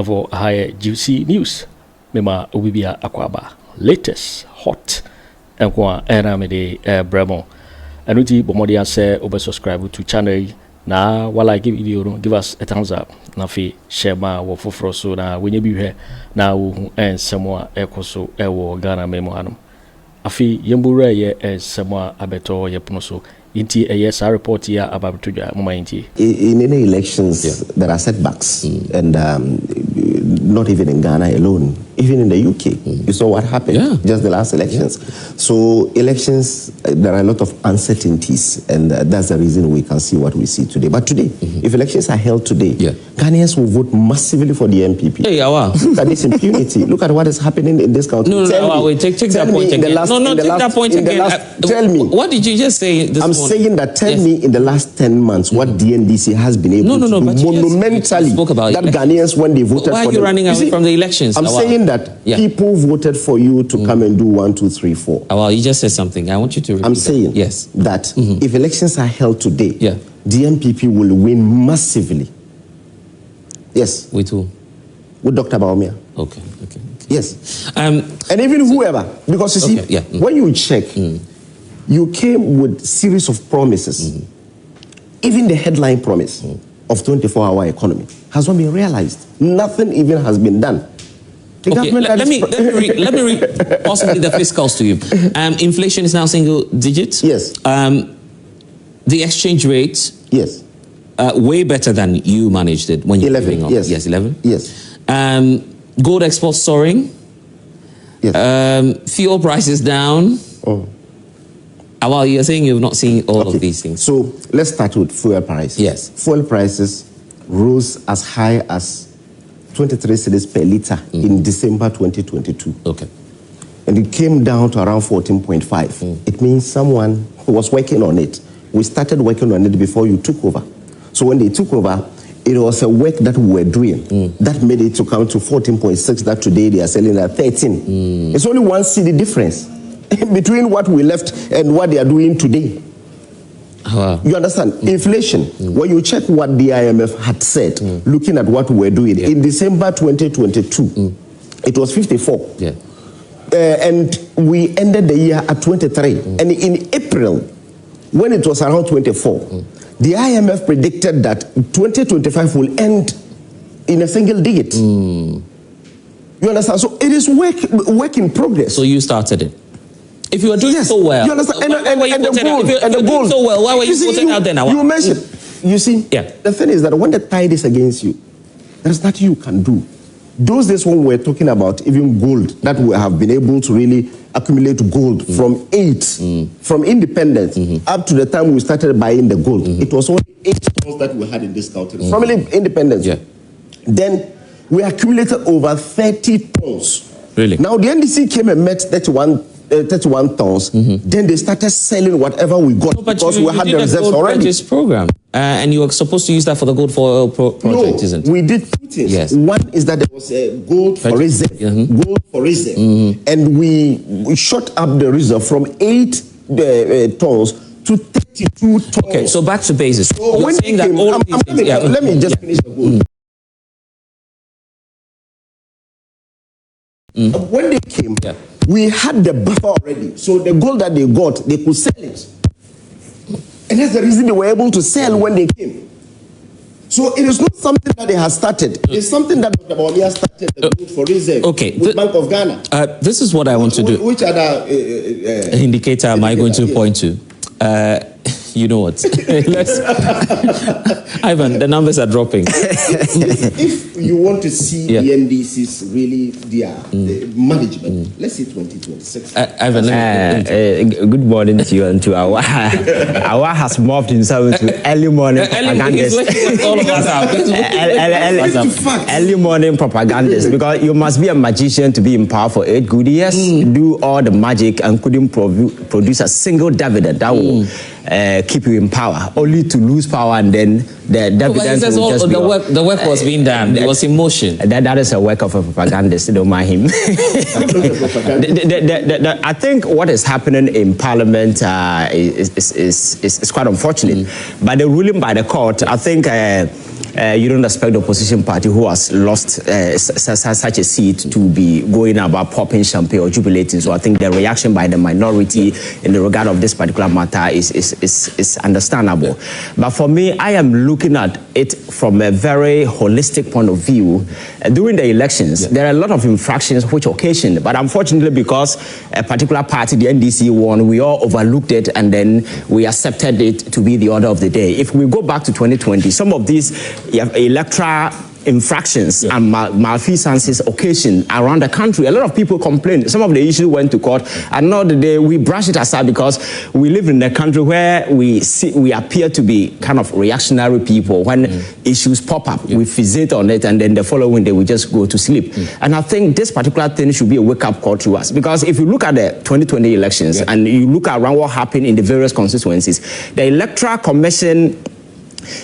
for higher juicy news. Mema ubibia akwaba latest hot and kwa eramede bremo. Anuti bomodi ase obe subscribe to channel na wala give video give us a thumbs up na fi share ma wo foforo so na wenye bi hwe na wo ensemo a ekoso ewo Ghana memo hanom. Afi yembura ye ensemo abeto ye pono so inti yes our report here about toja mama inti. In any elections there are setbacks and not even in Ghana alone, even in the UK. You saw what happened just the last elections. So elections, there are a lot of uncertainties, and that's the reason we can see what we see today. But today, if elections are held today, Ghanaians will vote massively for the NPP. Hey, look at this impunity. Look at what is happening in this country. Wait, take that point again. Take that point again. Tell me. What did you just say this morning? I'm saying that tell me in the last 10 months what DNDC has been able to do monumentally that Ghanaians when they voted why for are you running away from the elections? I'm saying that people voted for you to come and do 1, 2, 3, 4. Well, you just said something. I want you to repeat. I'm saying that if elections are held today, the NPP will win massively. Yes. With who? With Dr. Bawumia. Okay. Yes. And even whoever, because you see, when you check, you came with series of promises. Even the headline promise of 24-hour economy has not been realized. Nothing even has been done. Okay, let me read possibly the fiscals to you. Inflation is now single digit. Yes. The exchange rate. Yes. Way better than you managed it when you were 11. Yes. 11. Yes. Gold exports soaring. Yes. Fuel prices down. Well, you're saying you've not seen all of these things. So let's start with fuel prices. Yes. Fuel prices rose as high as 23 cedis per litre in December 2022. Okay. And it came down to around 14.5. It means someone who was working on it. We started working on it before you took over. So when they took over, it was a work that we were doing that made it to come to 14.6 that today they are selling at 13. It's only 1 cedi difference between what we left and what they are doing today. You understand? Inflation, when you check what the IMF had said, looking at what we were doing, in December 2022, it was 54. And we ended the year at 23. And in April, when it was around 24, the IMF predicted that 2025 will end in a single digit. You understand? So it is work in progress. So you started it. If you are doing so well, you understand? And the gold, so well, why were you putting out there now? You mentioned, you see, the thing is that when the tide is against you, there's nothing you can do. Those days when we're talking about even gold, that we have been able to really accumulate gold from from independence up to the time we started buying the gold, it was only 8 tons that we had in this country. From independence. Then we accumulated over 30 tons. Really? Now the NDC came and met 31 tons, then they started selling whatever we got because we had the reserves already. Program. And you were supposed to use that for the gold for oil project, isn't it? We did 2 things. Yes. One is that there was a gold for reserve, and we shot up the reserve from 8 tons to 32 tons. Okay, so back to basics. So when saying that all let me just finish the gold. When they came, we had the buffer already. So the gold that they got, they could sell it. And that's the reason they were able to sell when they came. So it is not something that they have started. It's something that Dr. Bawumia started the gold for reserve with Bank of Ghana. This is what I want to do. Which other indicator am I going to point to? You know what? Ivan, the numbers are dropping. If you want to see the NDC's really their management, let's say 2026. Ivan, good morning to you and to our has morphed himself into early morning propagandist. Early morning propagandist, because you must be a magician to be in power for 8 good years, do all the magic and couldn't produce a single dividend that will keep you in power, only to lose power and then the dividends will just be the work was being done. It was in motion. That is a work of a propagandist. Don't mind him. I think what is happening in Parliament is quite unfortunate. But the ruling by the court, I think you don't expect the opposition party who has lost such a seat to be going about popping champagne or jubilating. So I think the reaction by the minority in the regard of this particular matter is understandable. But for me, I am looking at it from a very holistic point of view. During the elections, there are a lot of infractions which occasioned, but unfortunately because a particular party, the NDC, won, we all overlooked it and then we accepted it to be the order of the day. If we go back to 2020, some of these electoral infractions and malfeasances occasion around the country. A lot of people complained. Some of the issues went to court, and now today we brush it aside because we live in a country where we appear to be kind of reactionary people. When issues pop up, we fixate on it, and then the following day we just go to sleep. And I think this particular thing should be a wake-up call to us, because if you look at the 2020 elections and you look around what happened in the various constituencies, the Electoral Commission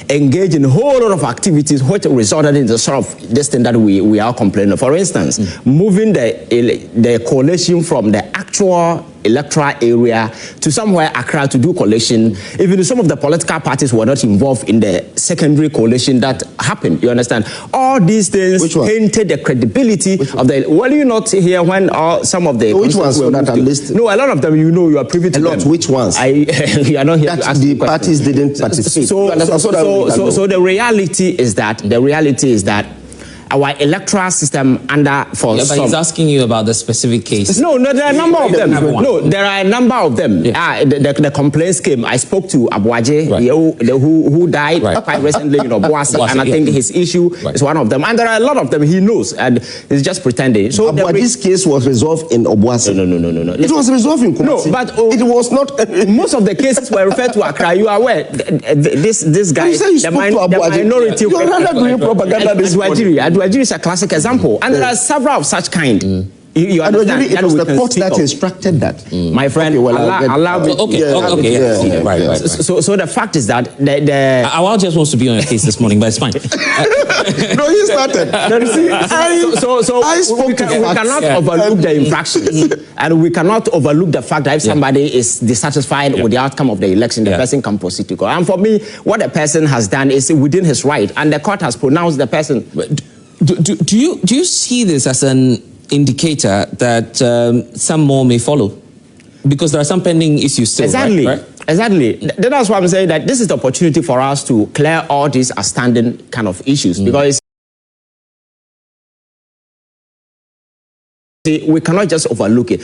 engage in a whole lot of activities which resulted in the sort of this thing that we are complaining of. For instance, moving the coalition from the actual electoral area to somewhere Accra to do coalition. Even some of the political parties were not involved in the secondary coalition that happened. You understand? All these things painted the credibility of the... Well, you not hear when some of the... Which ones were not listed? No, a lot of them, you are privy to them. Which ones? You are not here that the parties didn't participate. So the reality is that our electoral system but he's asking you about the specific case. No, there are a number of them. No, there are a number of them. The complaints came. I spoke to Abuaje, who died quite recently, Boasi, and I think his issue is one of them. And there are a lot of them he knows, and he's just pretending. So Abuaje's case was resolved in Obuasi. No. It was resolved in Kumasi. No, but it was not. Most of the cases were referred to Accra. You are aware. This guy, the minority. You are rather doing propaganda this morning. Adwajiri is a classic example, and there are several of such kind. You understand? It was the court that instructed that. My friend, allow me. Right. So the fact is that Awal just wants to be on your case this morning, but it's fine. No, he started. I spoke to we cannot overlook the infractions, and we cannot overlook the fact that if somebody is dissatisfied with the outcome of the election, the person can proceed to court. And for me, what the person has done is within his right, and the court has pronounced the person. Do you see this as an indicator that some more may follow? Because there are some pending issues still. Exactly. Right? Exactly. That's why I'm saying that this is the opportunity for us to clear all these outstanding kind of issues, because we cannot just overlook it.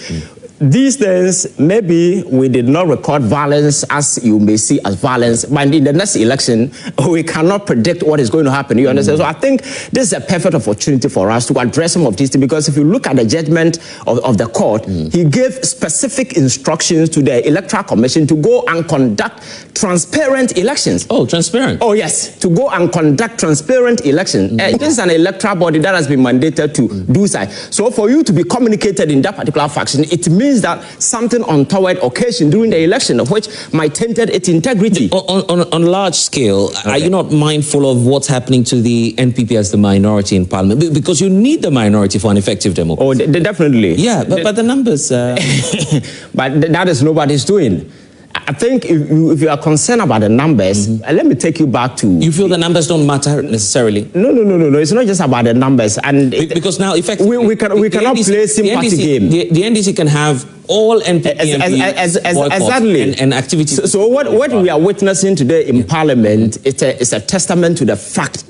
These days, maybe we did not record violence as you may see as violence, but in the next election, we cannot predict what is going to happen. You understand? So I think this is a perfect opportunity for us to address some of these things, because if you look at the judgment of the court, he gave specific instructions to the Electoral Commission to go and conduct transparent elections. Oh, transparent? Oh, yes, to go and conduct transparent elections. This is an electoral body that has been mandated to do so. So for you to be communicated in that particular faction, it means that something untoward occasion during the election, which might tainted its integrity. On large scale, are you not mindful of what's happening to the NPP as the minority in parliament? Because you need the minority for an effective democracy. Oh, definitely. Yeah, but the numbers... But that is nobody's doing. I think if you are concerned about the numbers, let me take you back to... You feel the numbers don't matter necessarily? No. It's not just about the numbers. And because now, effectively... We cannot play sympathy game. The NDC can have all NPP exactly. and activities... So what we are witnessing today in Parliament is a testament to the fact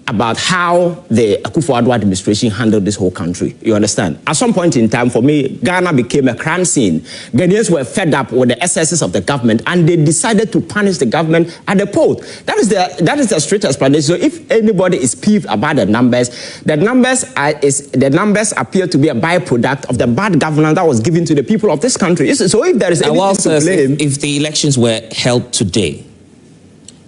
about how the Akufo Addo administration handled this whole country. You understand? At some point in time, for me, Ghana became a crime scene. Ghanaians were fed up with the excesses of the government, and they decided to punish the government at the polls. That is the straight explanation. So if anybody is peeved about the numbers appear to be a byproduct of the bad governance that was given to the people of this country. So if there is anything to blame... If the elections were held today,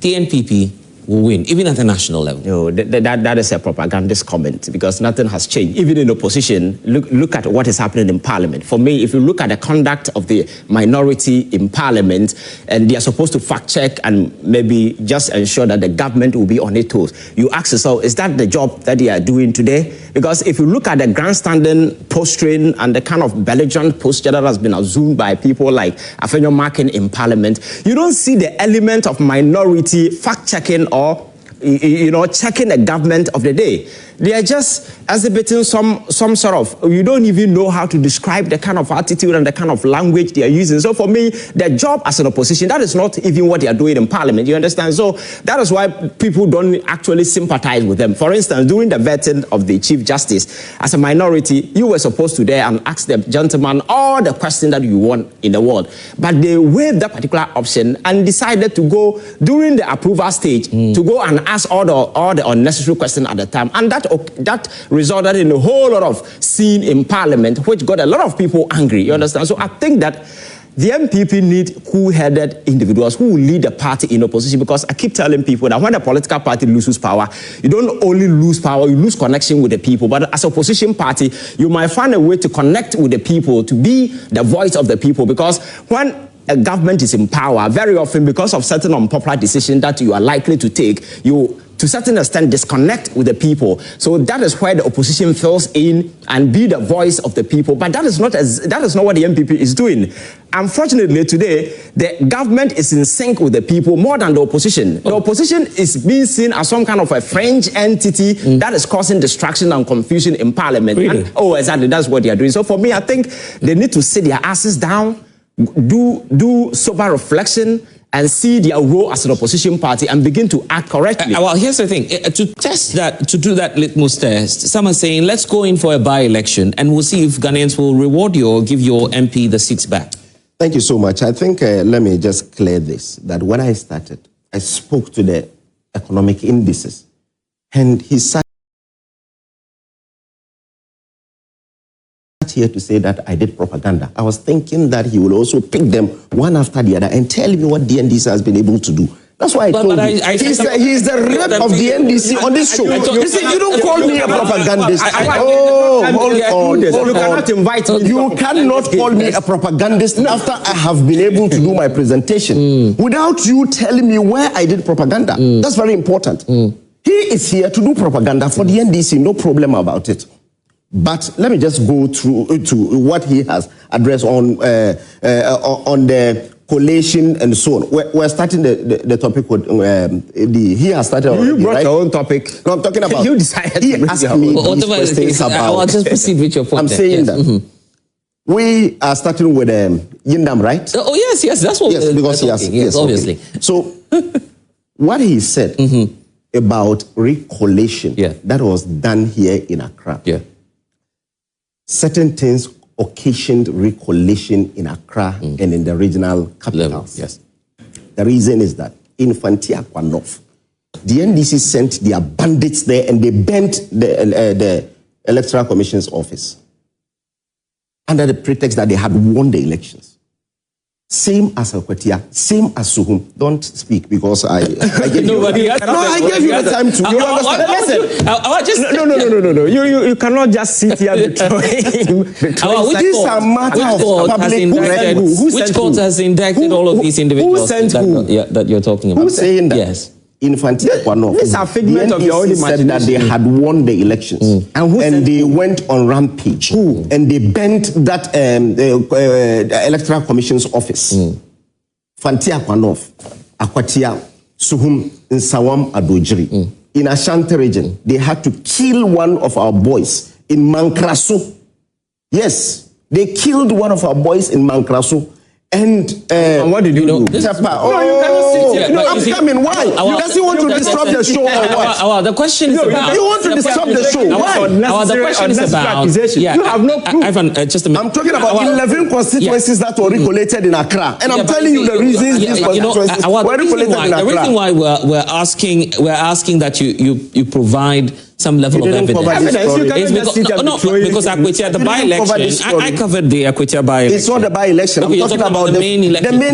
the NPP will win, even at the national level. No, that is a propagandist comment, because nothing has changed. Even in opposition, look at what is happening in Parliament. For me, if you look at the conduct of the minority in Parliament, and they are supposed to fact check and maybe just ensure that the government will be on its toes, you ask yourself, is that the job that they are doing today? Because if you look at the grandstanding posturing and the kind of belligerent posture that has been assumed by people like Afenyo Markin in Parliament, you don't see the element of minority fact-checking or checking the government of the day. They are just exhibiting some sort of, you don't even know how to describe the kind of attitude and the kind of language they are using. So for me, their job as an opposition, that is not even what they are doing in parliament, you understand? So that is why people don't actually sympathize with them. For instance, during the vetting of the Chief Justice, as a minority, you were supposed to there and ask the gentleman all the questions that you want in the world. But they waived that particular option and decided to go during the approval stage to go and ask all the unnecessary questions at the time. And that resulted in a whole lot of scene in parliament, which got a lot of people angry, you understand? So I think that the NPP need cool-headed individuals who will lead the party in opposition, because I keep telling people that when a political party loses power, you don't only lose power, you lose connection with the people. But as an opposition party, you might find a way to connect with the people, to be the voice of the people, because when a government is in power, very often because of certain unpopular decisions that you are likely to take, you to a certain extent disconnect with the people. So that is where the opposition fills in and be the voice of the people. But that is not what the NPP is doing. Unfortunately, today, the government is in sync with the people more than the opposition. The opposition is being seen as some kind of a fringe entity that is causing distraction and confusion in parliament. Really? And, exactly, that's what they are doing. So for me, I think they need to sit their asses down, do sober reflection, and see their role as an opposition party and begin to act correctly. Well, here's the thing. To test that, to do that litmus test, some are saying, let's go in for a by-election and we'll see if Ghanaians will reward you or give your MP the seats back. Thank you so much. I think, let me just clear this, that when I started, I spoke to the economic indices, and he sat here to say that I did propaganda. I was thinking that he will also pick them one after the other and tell me what the NDC has been able to do. That's why I told you. He's the rep of the NDC on this show. You see, you don't call me a propagandist. Hold on. You cannot invite me. You cannot call me a propagandist after I have been able to do my presentation without you telling me where I did propaganda. That's very important. He is here to do propaganda for the NDC, no problem about it. But let me just go through to what he has addressed on the collation and so on. We're starting the topic with he has started already, you brought right? your own topic. No, I'm talking about you decided he asked me these questions about. I'll just proceed with your point. I'm saying that we are starting with Yindam, right? Oh yes, that's what. Yes, because yes, obviously. Okay. So what he said about recollation that was done here in Accra. Yeah. Certain things occasioned recollation in Accra and in the regional capitals. Yes. The reason is that in Fantia Kwanof, the NDC sent their bandits there and they bent the Electoral Commission's office under the pretext that they had won the elections. Same as Akwatia, same as Suhum. Don't speak because I gave you. I gave you the time to. You understand? Listen. No. You cannot just sit here betraying. These are matters of public record. Which court has indicted all of these individuals? Who sent who? That you're talking about? Who's saying that? Yes. In Fantia Kwanof, these are figment of your own imagination. Said that they had won the elections and they went on rampage and they bent that the Electoral Commission's office. Fantia Kwanof, Akwatia, Suhum, in Sawam Adojiri. In Ashanti region, they had to kill one of our boys in Mankraso. Yes, they killed one of our boys in Mankraso. And what did you do? No, you cannot sit here. I'm coming. Why? You doesn't want to disrupt the show or what? The question is about... You want to disrupt the show. Why? The question is about... You have no proof. Ivan, just a minute. I'm talking about 11 constituencies that were recollated in Accra. And I'm telling you the reasons these constituencies were recollated in Accra. The reason why we're asking that you provide some level of evidence. Because Akwetia, the by-election, I covered the Akwetia by-election. It's not the by-election. I'm talking about the main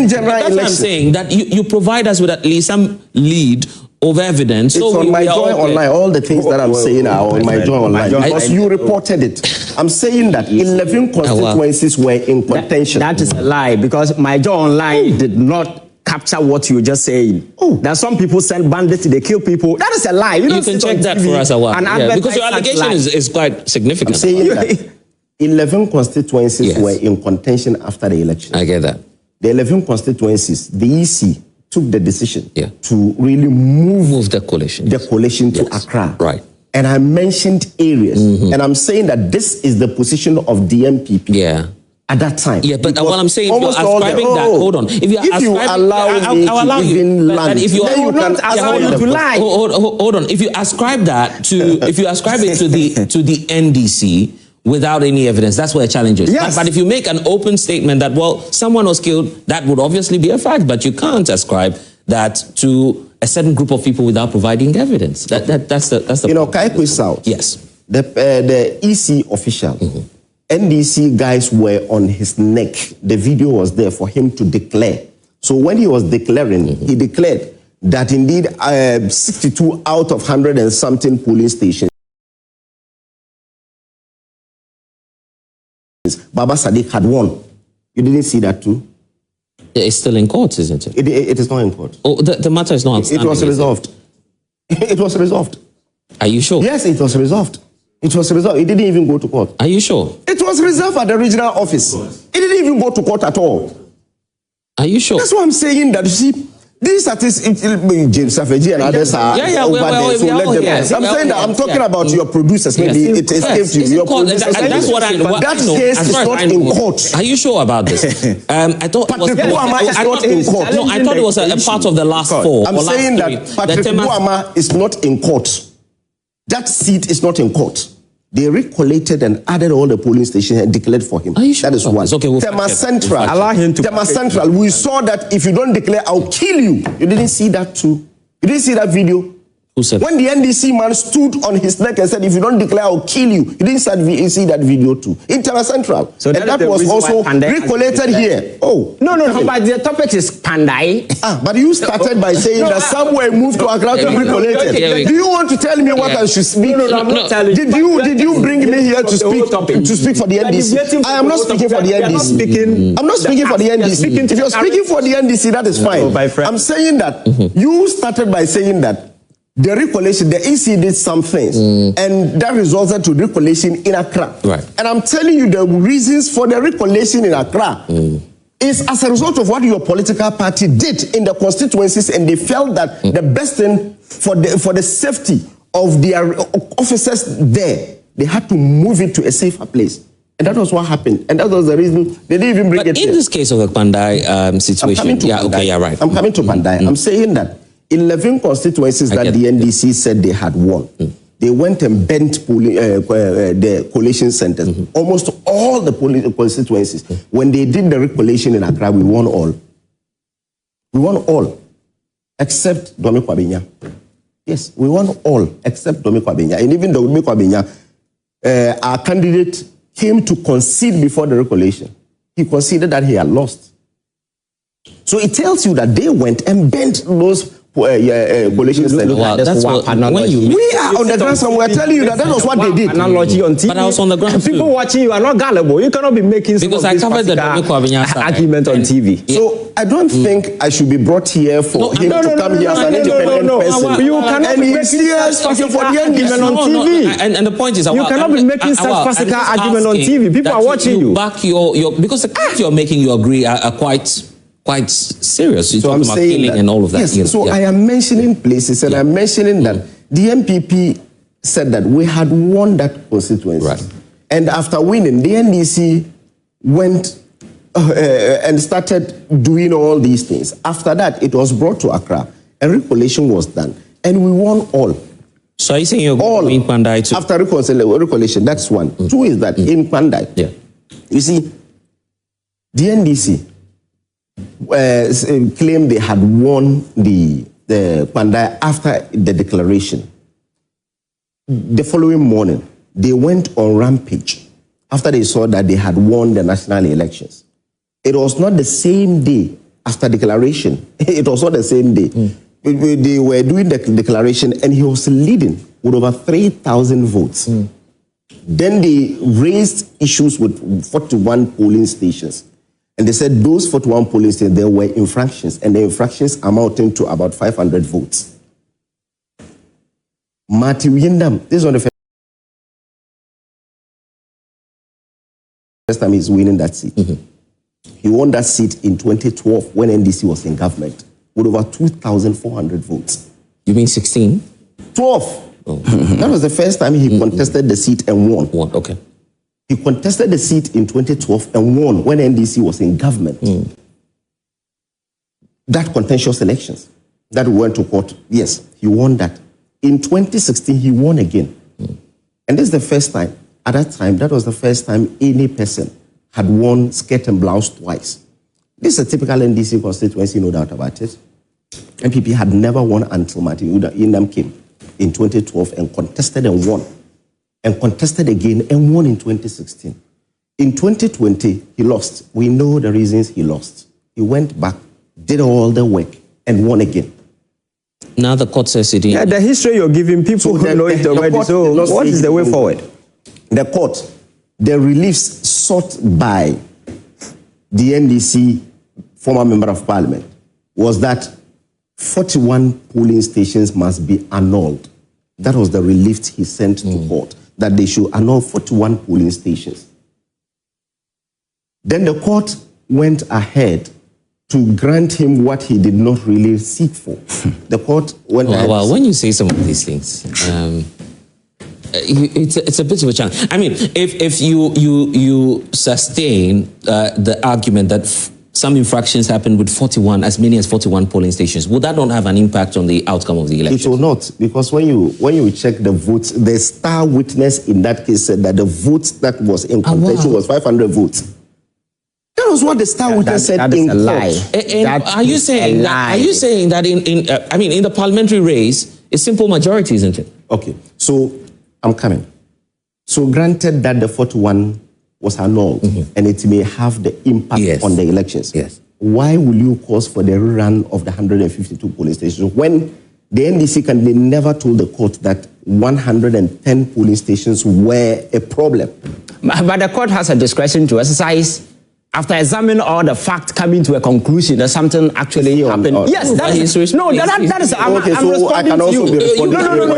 general election. That's what I'm saying, that you provide us with at least some lead of evidence. It's on my Joy Online. All the things that I'm saying are on my Joy Online. Because you reported it. I'm saying that 11 constituencies were in contention. That is a lie, because my Joy Online did not capture what you were just saying. That some people send bandits, they kill people. That is a lie. You can check that for us, because your allegation is quite significant. I'm saying that 11 constituencies were in contention after the election. I get that. The 11 constituencies, the EC took the decision Yeah. to really move the coalition. The coalition to Accra. Right. And I mentioned areas. And I'm saying that this is the position of the NPP. Yeah. At that time. Yeah, but what I'm saying, if you're ascribing that, hold on. If you allow me to even land, if you then you can allow you to lie. Hold on. If you ascribe that to, if you ascribe it to the NDC without any evidence, that's where a challenge is. Yes. But if you make an open statement that, well, someone was killed, that would obviously be a fact. But you can't ascribe that to a certain group of people without providing evidence. That's the. You know, Kyei South. Yes. The EC official. NDC guys were on his neck. The video was there for him to declare. So when he was declaring, he declared that indeed 62 out of 100 and something polling stations, Baba Sadiq had won. You didn't see that too? It's still in court, isn't it? It is not in court. Oh, the matter is not outstanding. It was resolved. It was resolved. Are you sure? Yes, it was resolved. It was resolved. It didn't even go to court. Are you sure? It was reserved at the regional office. It didn't even go to court at all. Are you sure? That's why I'm saying that, you see, these statistics, James Safeji and others are over there, so let them. I'm saying that I'm talking about your producers. Maybe it escaped you. Your producers. That's what I know. That case is not in court. Are you sure about this? I thought Patrick Bawumia is not in court. No, I thought it was a part of the last four. I'm saying that Patrick Bawumia is not in court. That seat is not in court. They recollated and added all the polling stations and declared for him. Are you sure? That is one. Okay, Tema Central. Allow him to. Tema Central. We saw that if you don't declare, I'll kill you. You didn't see that too. You didn't see that video. Who said when the NDC man stood on his neck and said, if you don't declare, I'll kill you. You didn't see that video too. In Tema Central. So and that was also recollated here. Oh. No, but the topic is Pandai. But you started by saying that somewhere moved to Accra to be recollated. Do you want to tell me what I should speak? No, I'm not telling you. Did you bring me here to speak for the NDC? I am not speaking for the NDC. I'm not speaking for the NDC. If you're speaking for the NDC, that is fine. I'm saying that you started by saying that the recollation, the EC did some things, and that resulted to recollation in Accra. Right. And I'm telling you the reasons for the recollation in Accra is as a result of what your political party did in the constituencies, and they felt that the best thing for the safety of their officers there, they had to move it to a safer place. And that was what happened. And that was the reason they didn't even bring it in this case of the Pandai situation, right. I'm coming to Pandai. I'm saying that 11 constituencies that the NDC said they had won. They went and bent the coalition centers. Almost all the constituencies. When they did the recollation in Accra, we won all. We won all. Except Dome Kwabena. Yes, we won all except Dome Kwabena. And even Dome Kwabena, our candidate came to concede before the recollation. He conceded that he had lost. So it tells you that they went and bent those coalition centers. Well, that's what, when you we are on the ground somewhere telling you that was what they did. Analogy on TV. But I was on the ground People watching you are not gullible. You cannot be making some because I covered the argument on TV. So I don't think I should be brought here for him to come here as an independent person. You cannot be making such argument on TV. And the point is, you cannot be making such farcical argument on TV. People are watching you. Back your because the claims you're making, you agree, are quite serious. You're talking about killing and all of that. Yes, so I am mentioning places, and I'm mentioning that the NPP said that we had won that constituency. Right. And after winning, the NDC went and started doing all these things. After that, it was brought to Accra, and recollation was done. And we won all. So are you saying you're going in Pandai too? After recollation, that's one. Two is that in Pandai, you see, the NDC claimed they had won the Pandai after the declaration. The following morning, they went on rampage after they saw that they had won the national elections. It was not the same day after declaration. It was not the same day. They were doing the declaration and he was leading with over 3,000 votes. Then they raised issues with 41 polling stations. And they said those 41 polling stations, there were infractions, and the infractions amounting to about 500 votes. Marty Windham, this is on the first time he's winning that seat. He won that seat in 2012 when NDC was in government. with over 2,400 votes. You mean 16? 12. Oh. That was the first time he contested the seat and won. Okay. He contested the seat in 2012 and won when NDC was in government. That contentious elections that went to court, yes, he won that. In 2016, he won again. And this is the first time, at that time, that was the first time any person had won skirt and blouse twice. This is a typical NDC constituency, no doubt about it. NPP had never won until Martin Inam came in 2012 and contested and won. And contested again and won in 2016. In 2020, he lost. We know the reasons he lost. He went back, did all the work, and won again. Now the court says it. Yeah, the history you're giving people who know it already. So what is the way forward? The court, the reliefs sought by the NDC former member of parliament was that 41 polling stations must be annulled. That was the relief he sent to court, that they should annul 41 polling stations. Then the court went ahead to grant him what he did not really seek for. The court went ahead. Well, when you say some of these things, it's a bit of a challenge. I mean, if you sustain the argument that some infractions happened with as many as 41 polling stations, would that not have an impact on the outcome of the election? It will not, because when you check the votes, the star witness in that case said that the votes that was in contention was 500 votes. That was what the star witness said. That is a lie. Are you saying that in the parliamentary race, it's simple majority, isn't it? Okay, so I'm coming. So granted that the 41 was annulled and it may have the impact on the elections. Yes. Why will you cause for the rerun of the 152 polling stations when the NDC candidate never told the court that 110 polling stations were a problem? But the court has a discretion to exercise after examining all the facts, coming to a conclusion that something actually happened. Yes, that is I'm responding to you.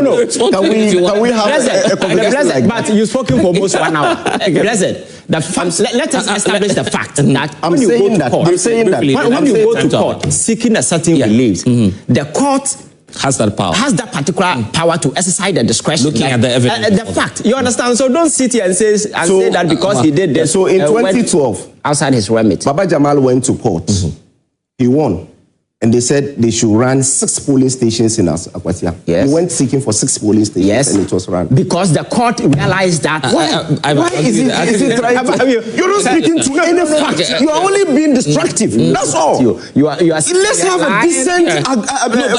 No. Can we have a conversation? But you've spoken for almost 1 hour. Blessed. Let us establish the fact that I'm saying that when you go to court seeking a certain relief, the court has that power. Has that particular power to exercise the discretion. Looking at the evidence. The fact. You understand? So don't sit here and say that because he did this. So in 2012, outside his remit, Baba Jamal went to court. He won. And they said they should run 6 polling stations in Akwasia. Yes. He went seeking for 6 polling stations and it was run. Because the court realized that. Why is it right? You're not speaking to any fact. You are only being destructive. That's all. You are Let's have a decent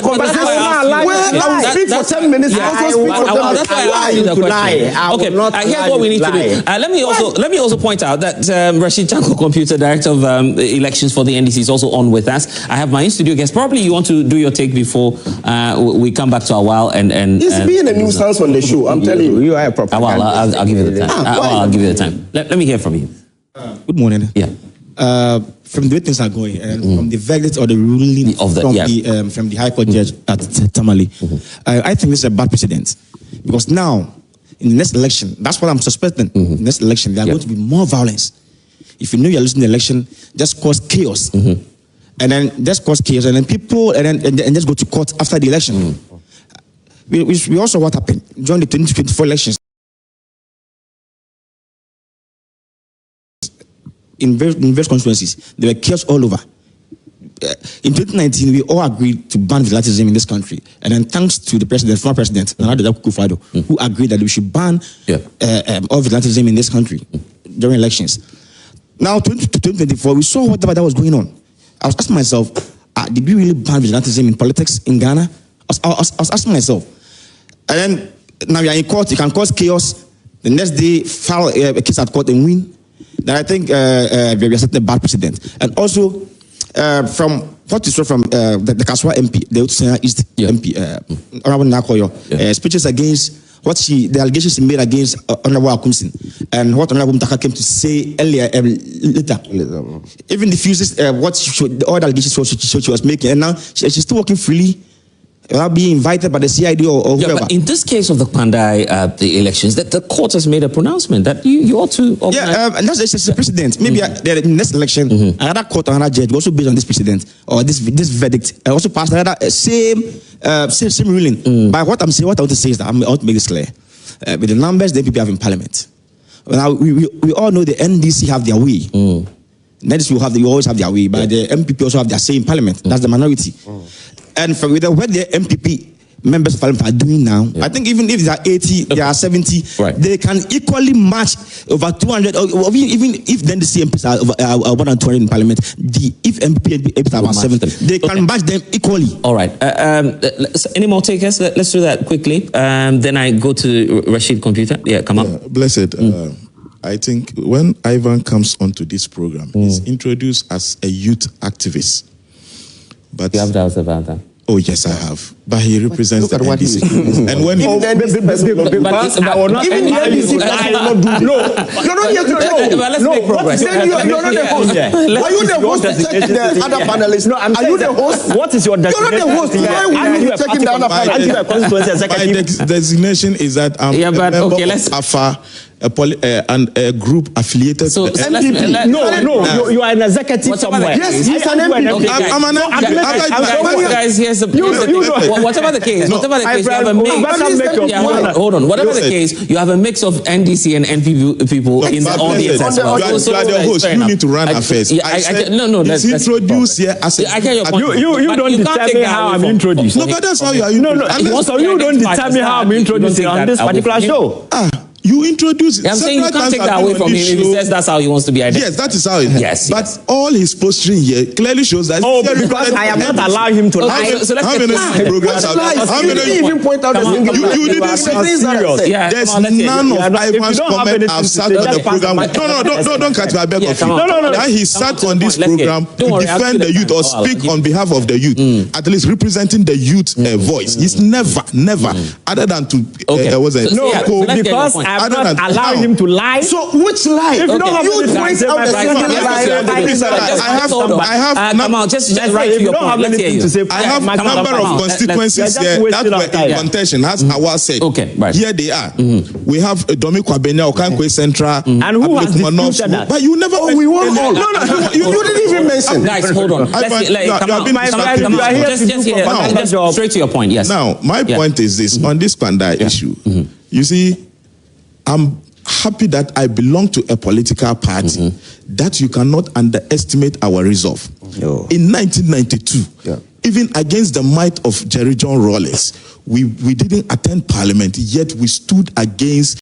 conversation where I will speak for 10 minutes. That's why I asked you the question. Okay, here's what we need to do. Let me also point out that Rashid Chanko, Computer Director of Elections for the NDC, is also on with us. I have my studio guest. Probably you want to do your take before we come back to a while and it's being a nuisance on the show. I'm telling you. You are a proper. I'll give you the time. I'll give you the time. Let me hear from you. Good morning. Yeah. From the way things are going and from the verdict or the ruling from the High Court judge at Tamale, I think this is a bad precedent because now in the next election, that's what I'm suspecting. In the next election, there are going to be more violence. If you know you're losing the election, just cause chaos. And then just cause chaos, and then people, and just go to court after the election. We also what happened during the 2024 elections. In various constituencies, there were chaos all over. In 2019, we all agreed to ban vigilantism in this country, and then thanks to the president, former president, Akufo Addo, who agreed that we should ban all vigilantism in this country during elections. Now, 2024, we saw whatever that was going on. I was asking myself, did we really ban vigilantism in politics in Ghana? I was asking myself. And then, now you are in court, you can cause chaos. The next day, file a case at court and win. Then I think we are setting a bad precedent. And also, from what you saw from the Kaswa MP, the Otchere East MP, Honorable Nakoyo, speeches against the allegations he made against Honorable Akumsin and what Honorable Mutaka came to say earlier, later. Even diffuses all the allegations she was making, and now she's still working freely without being invited by the CID or whoever. But in this case of the Pandai the elections, that the court has made a pronouncement that you ought to organize. And that's just a precedent. Maybe the next election, another court, another judge, also based on this precedent or this verdict, also passed another same ruling. But what I want to say is that I want to make this clear. With the numbers the NPP have in Parliament, now we all know the NDC have their way. NDC will always have their way, but the MPP also have their say in Parliament. That's the minority. And with what the MPP members of Parliament are doing now, I think even if they are 80, they are 70, they can equally match over 200, or even if then the MPs are more than 200 in Parliament, if MPs are about 70, they can match them equally. All right. Any more takers? Let's do that quickly. Then I go to Rashid Computer. Yeah, come on. Blessed. I think when Ivan comes onto this program, he's introduced as a youth activist. But you have doubts about that? Oh, yes, I have. But he represents the NDC. And when he... Even the NDC, I will not do. No, you're not here to know. Let's make progress. You're not the host. Are you the host to check the other panelists? No, are you the host? What is your designation? You're not the host. Why are you checking the other panelists? My designation is that I'm a member of AFA, a group affiliated to the NPP. No, you are an executive somewhere. Yes, he's an MP. I'm an MP. Guys, here's the whatever the case, you have a mix. Hold on. Whatever the case, you have a mix of NDC and NPP people in the audience as well. You are the host. You need to run affairs. No. He's introduced here as I get your point. You don't determine how I'm introduced. No, but that's how you are introduced. No. So you don't determine how I'm introduced on this particular show. You introduce it. I'm saying you can't take that away from him if he says that's how he wants to be identified. Yes, that is how it is. Yes. But all his posturing here clearly shows that... Oh, because I am not allowing him to lie. So let's how many programs how many you even point out the you didn't say serious. There's none of Ivan's comment I've sat on the program. No, don't cut my back off you. That he sat on this program to defend the youth or speak on behalf of the youth, at least representing the youth voice. He's never, other than to... because I'm not allowing him to lie. So which lie? If you don't have you point out the second lie, I have come on, just right to your point. Let's hear you. I have a number of constituencies here that were in contention, as Awa said. Okay, right. Here they are. We have Domi Kwabena, Okankwe Central, and who has disputed that? But you never. We won all. No, you didn't even mention. Guys, hold on. Just straight to your point. Yes. Now, my point is this: on this Pandai issue, you see, I'm happy that I belong to a political party that you cannot underestimate our resolve. In 1992, even against the might of Jerry John Rawlings, we didn't attend parliament, yet we stood against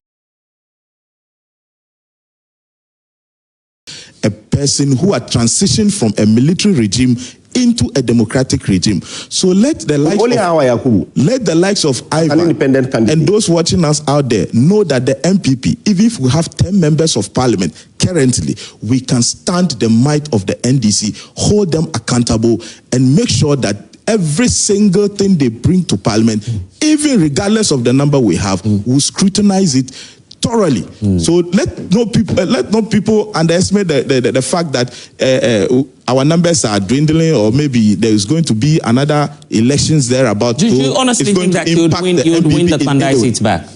a person who had transitioned from a military regime into a democratic regime. So let the likes of Ivan independent candidate and those watching us out there know that the NPP, even if we have 10 members of parliament currently, we can stand the might of the NDC, hold them accountable, and make sure that every single thing they bring to parliament, even regardless of the number we have, we'll scrutinize it thoroughly. So let no people underestimate the fact that our numbers are dwindling, or maybe there is going to be another elections there about. Do you honestly think that you'd win the Pandai seats back?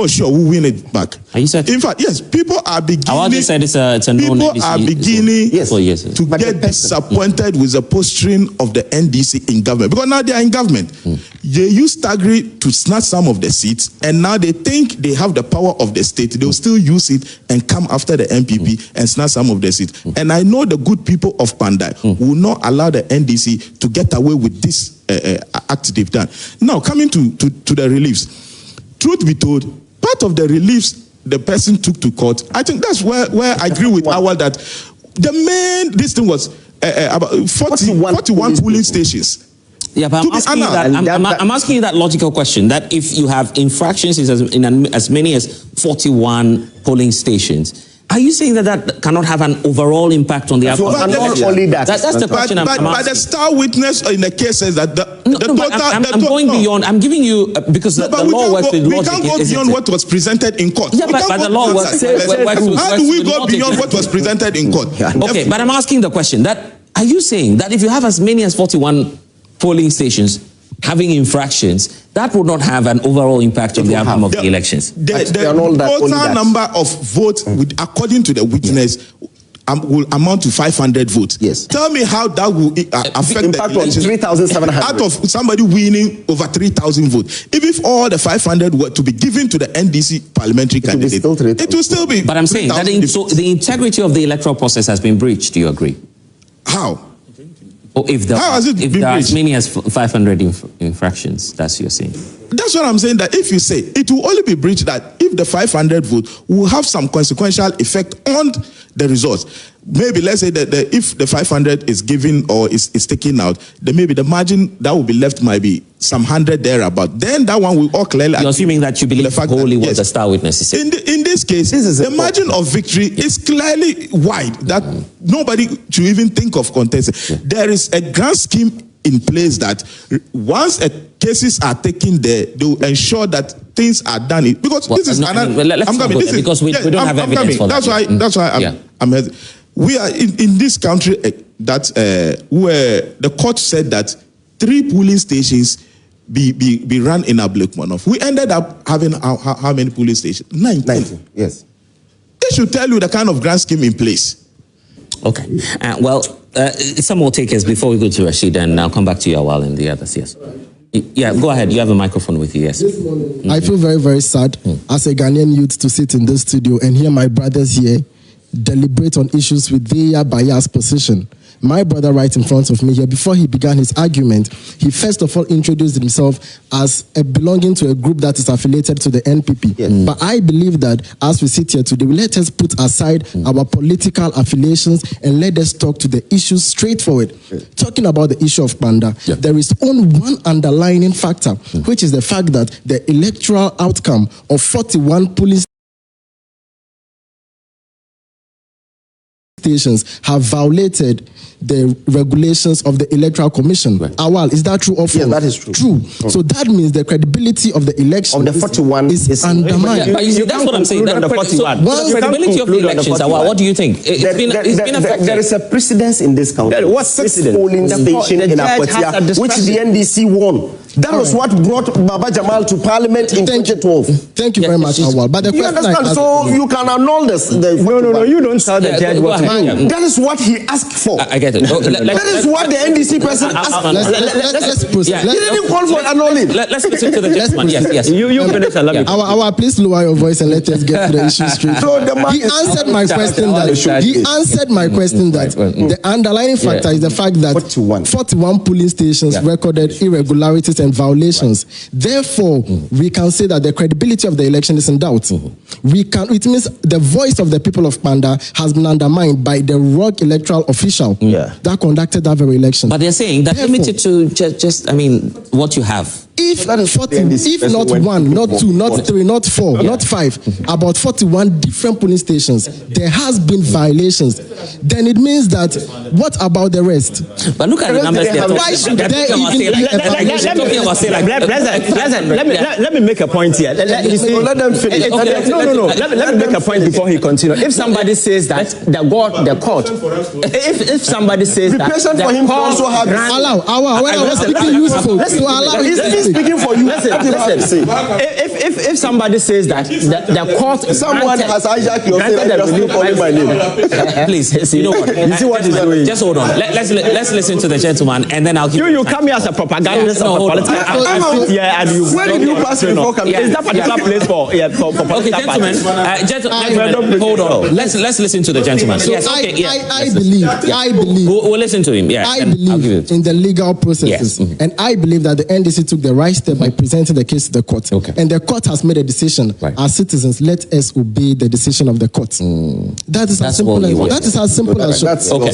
Oh, sure, we'll win it back. Are you certain? In fact, yes, people are beginning. I just said it's a known NDC. People are beginning to get disappointed with the posturing of the NDC in government, because now they are in government. They used Tagri to snatch some of the seats, and now they think they have the power of the state. They'll still use it and come after the NPP and snatch some of the seats. And I know the good people of Pandai will not allow the NDC to get away with this act they've done. Now, coming to the reliefs, truth be told, part of the reliefs the person took to court, I think that's where I agree with Awal that this thing was about 41 polling stations. Yeah, but I'm asking you that logical question, that if you have infractions in as many as 41 polling stations, are you saying that cannot have an overall impact on the outcome? Not only that. That's the question I'm asking. But the star witness in the case says that I'm going beyond. I'm giving you, because the law works with logic. We can't go beyond what was presented in court. Yeah, but the law works. How do we go beyond what was presented in court? Okay, but I'm asking the question, that are you saying that if you have as many as 41 polling stations, having infractions, that would not have an overall impact on the outcome of the elections. The total number of votes, according to the witness, will amount to 500 votes. Yes. Tell me how that will affect the elections. 3,700. Out of somebody winning over 3,000 votes. Even if all the 500 were to be given to the NDC parliamentary candidate, it will still be. But I'm saying that the integrity of the electoral process has been breached. Do you agree? How? Or if there How has it been are breached? as many as 500 infractions, that's what you're saying. That's what I'm saying, that if you say it will only be breached that if the 500 vote will have some consequential effect on the results. Maybe let's say that if the 500 is given or is taken out, then maybe the margin that will be left might be some 100 thereabout. Then that one will all clearly. You're assuming that you believe wholly what the star witnesses say. In this case, the margin of victory is clearly wide that nobody should even think of contesting. There is a grand scheme in place that once cases are taken there, they will ensure that things are done. Because this is because we don't have evidence for that. That's why I'm we are in this country where the court said that 3 polling stations be run in Ablekmanov. We ended up having how many polling stations? 19. Yes. They should tell you the kind of grand scheme in place. Okay. Some more takers before we go to Rashid, and I'll come back to you a while and the others. Yes. Yeah, go ahead. You have a microphone with you. Yes. This morning, I feel very, very sad as a Ghanaian youth to sit in this studio and hear my brothers here deliberate on issues with their biased position. My brother right in front of me here, before he began his argument, he first of all introduced himself as belonging to a group that is affiliated to the NPP. Yes. But I believe that as we sit here today, let us put aside our political affiliations and let us talk to the issues straightforward. Talking about the issue of Panda, there is only one underlying factor, which is the fact that the electoral outcome of 41 polling stations have violated the regulations of the Electoral Commission. Awal, is that true or false? Yes, that is true. True. So that means the credibility of the election of the 41 is undermined. But you see, that's what I'm saying. The credibility of the elections, Awal, what do you think? It's been affected. There is a precedence in this country. What's 6 polling stations in Apaska, which the NDC won. That was what brought Baba Jamal to Parliament in 2012. Thank you very much, Awal. But the you understand? So you can annul this. No, you don't tell the judge what to do. That is what he asked for. I get it. That is what the NDC person asked for. Let's proceed. He didn't call for annulling. Let's listen to the gentleman. Yes. You finish and let me. Awal, please lower your voice and let us get to the issue straight. So he answered my question that the underlying factor is the fact that 41 polling stations recorded irregularities and violations. Therefore, we can say that the credibility of the election is in doubt. It means the voice of the people of Panda has been undermined by the rogue electoral official that conducted that very election. But they're saying that limited to just what you have. If not 1, not 2, not 3, not 4, not 5, about 41 different polling stations, there has been violations. Then it means that what about the rest? But look at the numbers. Why should there even be a violation? Let me make a point here. Let them finish. No. Let me make a point before he continues. If somebody says that the court, if somebody says that, be patient for him to also have when I was speaking useful to allow him speaking for you. Listen. If somebody says that the court, someone has hijacked your my name. Please, you know what? You see what he's doing. Just hold on. Let's listen to the gentleman, and then I'll give you come here as a propagandist of a political. Where did you pass before coming? Is that particular place for okay, gentlemen, hold on. Let's listen to the gentleman. So I believe. We'll listen to him. Yeah, I believe in the legal processes, and I believe that the NDC took the right step by presenting the case to the court. And the court has made a decision. As citizens, let us obey the decision of the court. That is as simple as okay.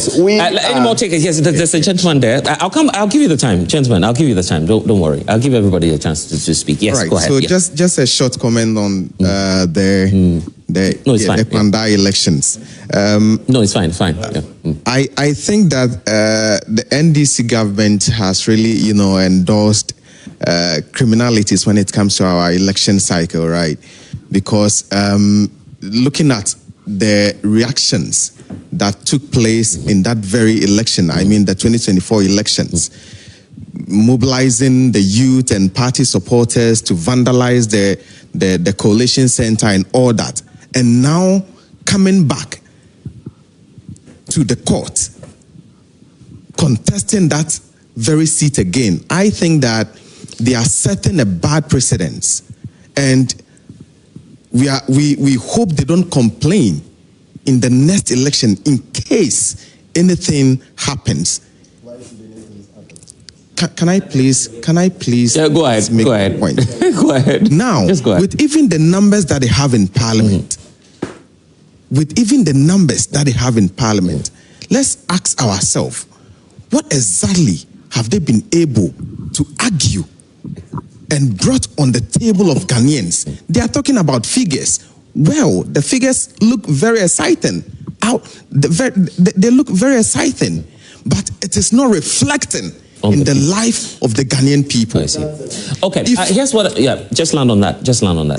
Any more takers? Yes, there's a gentleman there. I'll give you the time, gentleman. I'll give you the time. Don't worry. I'll give everybody a chance to speak. Yes, right. Go ahead. So just a short comment on the Panda elections. No, it's fine. I think that the NDC government has really, endorsed criminalities when it comes to our election cycle, right? Because looking at the reactions that took place in that very election, I mean the 2024 elections, mobilizing the youth and party supporters to vandalize the coalition center and all that, and now coming back to the court, contesting that very seat again. I think that they are setting a bad precedent, and we hope they don't complain in the next election in case anything happens. Can I please? Yeah, go ahead. Make go ahead. A point. Go ahead. Now, just go ahead. with even the numbers that they have in Parliament, let's ask ourselves, what exactly have they been able to argue and brought on the table of Ghanaians? They are talking about figures. Well, the figures look very exciting. They look very exciting, but it is not reflecting in the life of the Ghanaian people. I see. Okay, here's what. Yeah, just land on that.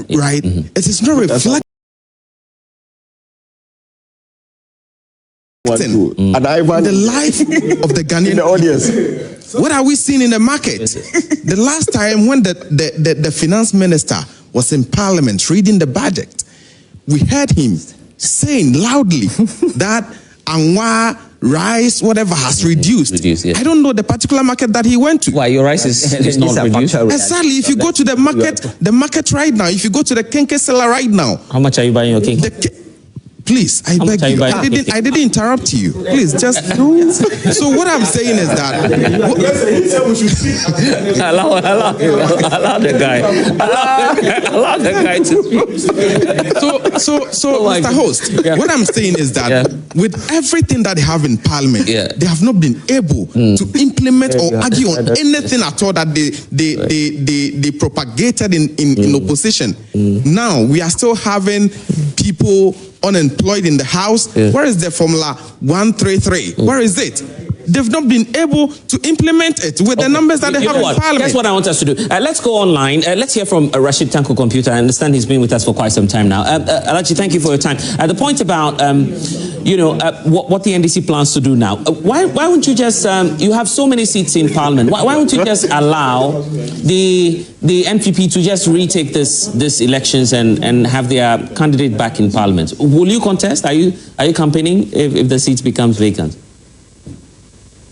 Yeah. Right. It is not reflecting. And Ivan, the life of the Ghanaian in the audience. What are we seeing in the market? The last time when the finance minister was in Parliament reading the budget, we heard him saying loudly that Anwa rice, whatever, has reduced. Yeah. I don't know the particular market that he went to. Why your rice is not reduced? Exactly. If you go to the market right now, if you go to the Kenke seller right now, how much are you buying your cake? Please, I beg you. I didn't interrupt you. Please, just. So what I'm saying is that. Allow the guy. Allow the guy to speak. So Mr. Host, what I'm saying is that with everything that they have in Parliament, they have not been able to implement or argue on anything at all that they propagated in opposition. Now we are still having people unemployed in the house. Where is the formula 133? Where is it? They've not been able to implement it with the numbers that they have in Parliament. That's what I want us to do. Let's go online. Let's hear from Rashid Tanko Computer. I understand he's been with us for quite some time now. Alaji, thank you for your time. The point about what the NDC plans to do now. Why wouldn't you just you have so many seats in Parliament? Why wouldn't you just allow the NPP to just retake this elections and have their candidate back in Parliament? Will you contest? Are you campaigning if the seats becomes vacant?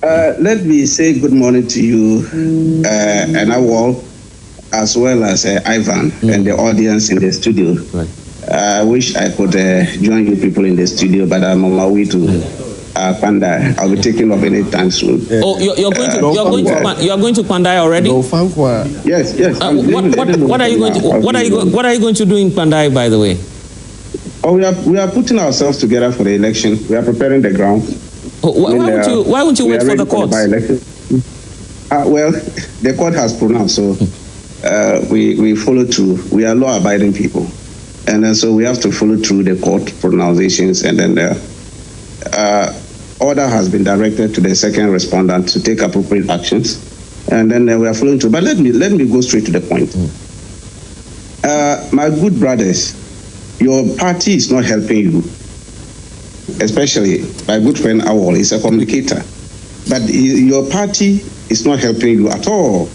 Let me say good morning to you and Awal, as well as Ivan and the audience in the studio. Right. I wish I could join you people in the studio, but I'm on my way to Pandai. I'll be taking off any time soon. Oh, you're going to Pandai already? Yes. What are you going to do in Pandai, by the way? Oh, we are putting ourselves together for the election. We are preparing the ground. Why won't you wait for the court? Well, the court has pronounced, so we follow through. We are law-abiding people, and then so we have to follow through the court pronunciations, and then the order has been directed to the second respondent to take appropriate actions, and then we are following through. But let me go straight to the point. My good brothers, your party is not helping you. Especially my good friend Awol is a communicator, but your party is not helping you at all.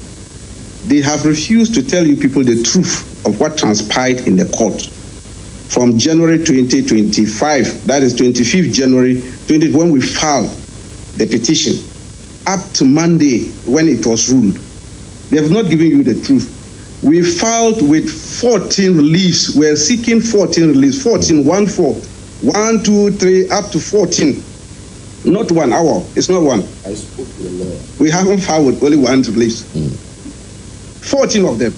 They have refused to tell you people the truth of what transpired in the court from January 2025, that is 25th January 20, when we filed the petition, up to Monday when it was ruled. They have not given you the truth. We filed with 14 reliefs. We're seeking 14 reliefs, 1, 2, 3, up to 14. Not 1 hour. It's not one. I spoke to the lawyer. We haven't filed with only 1 release. 14 of them.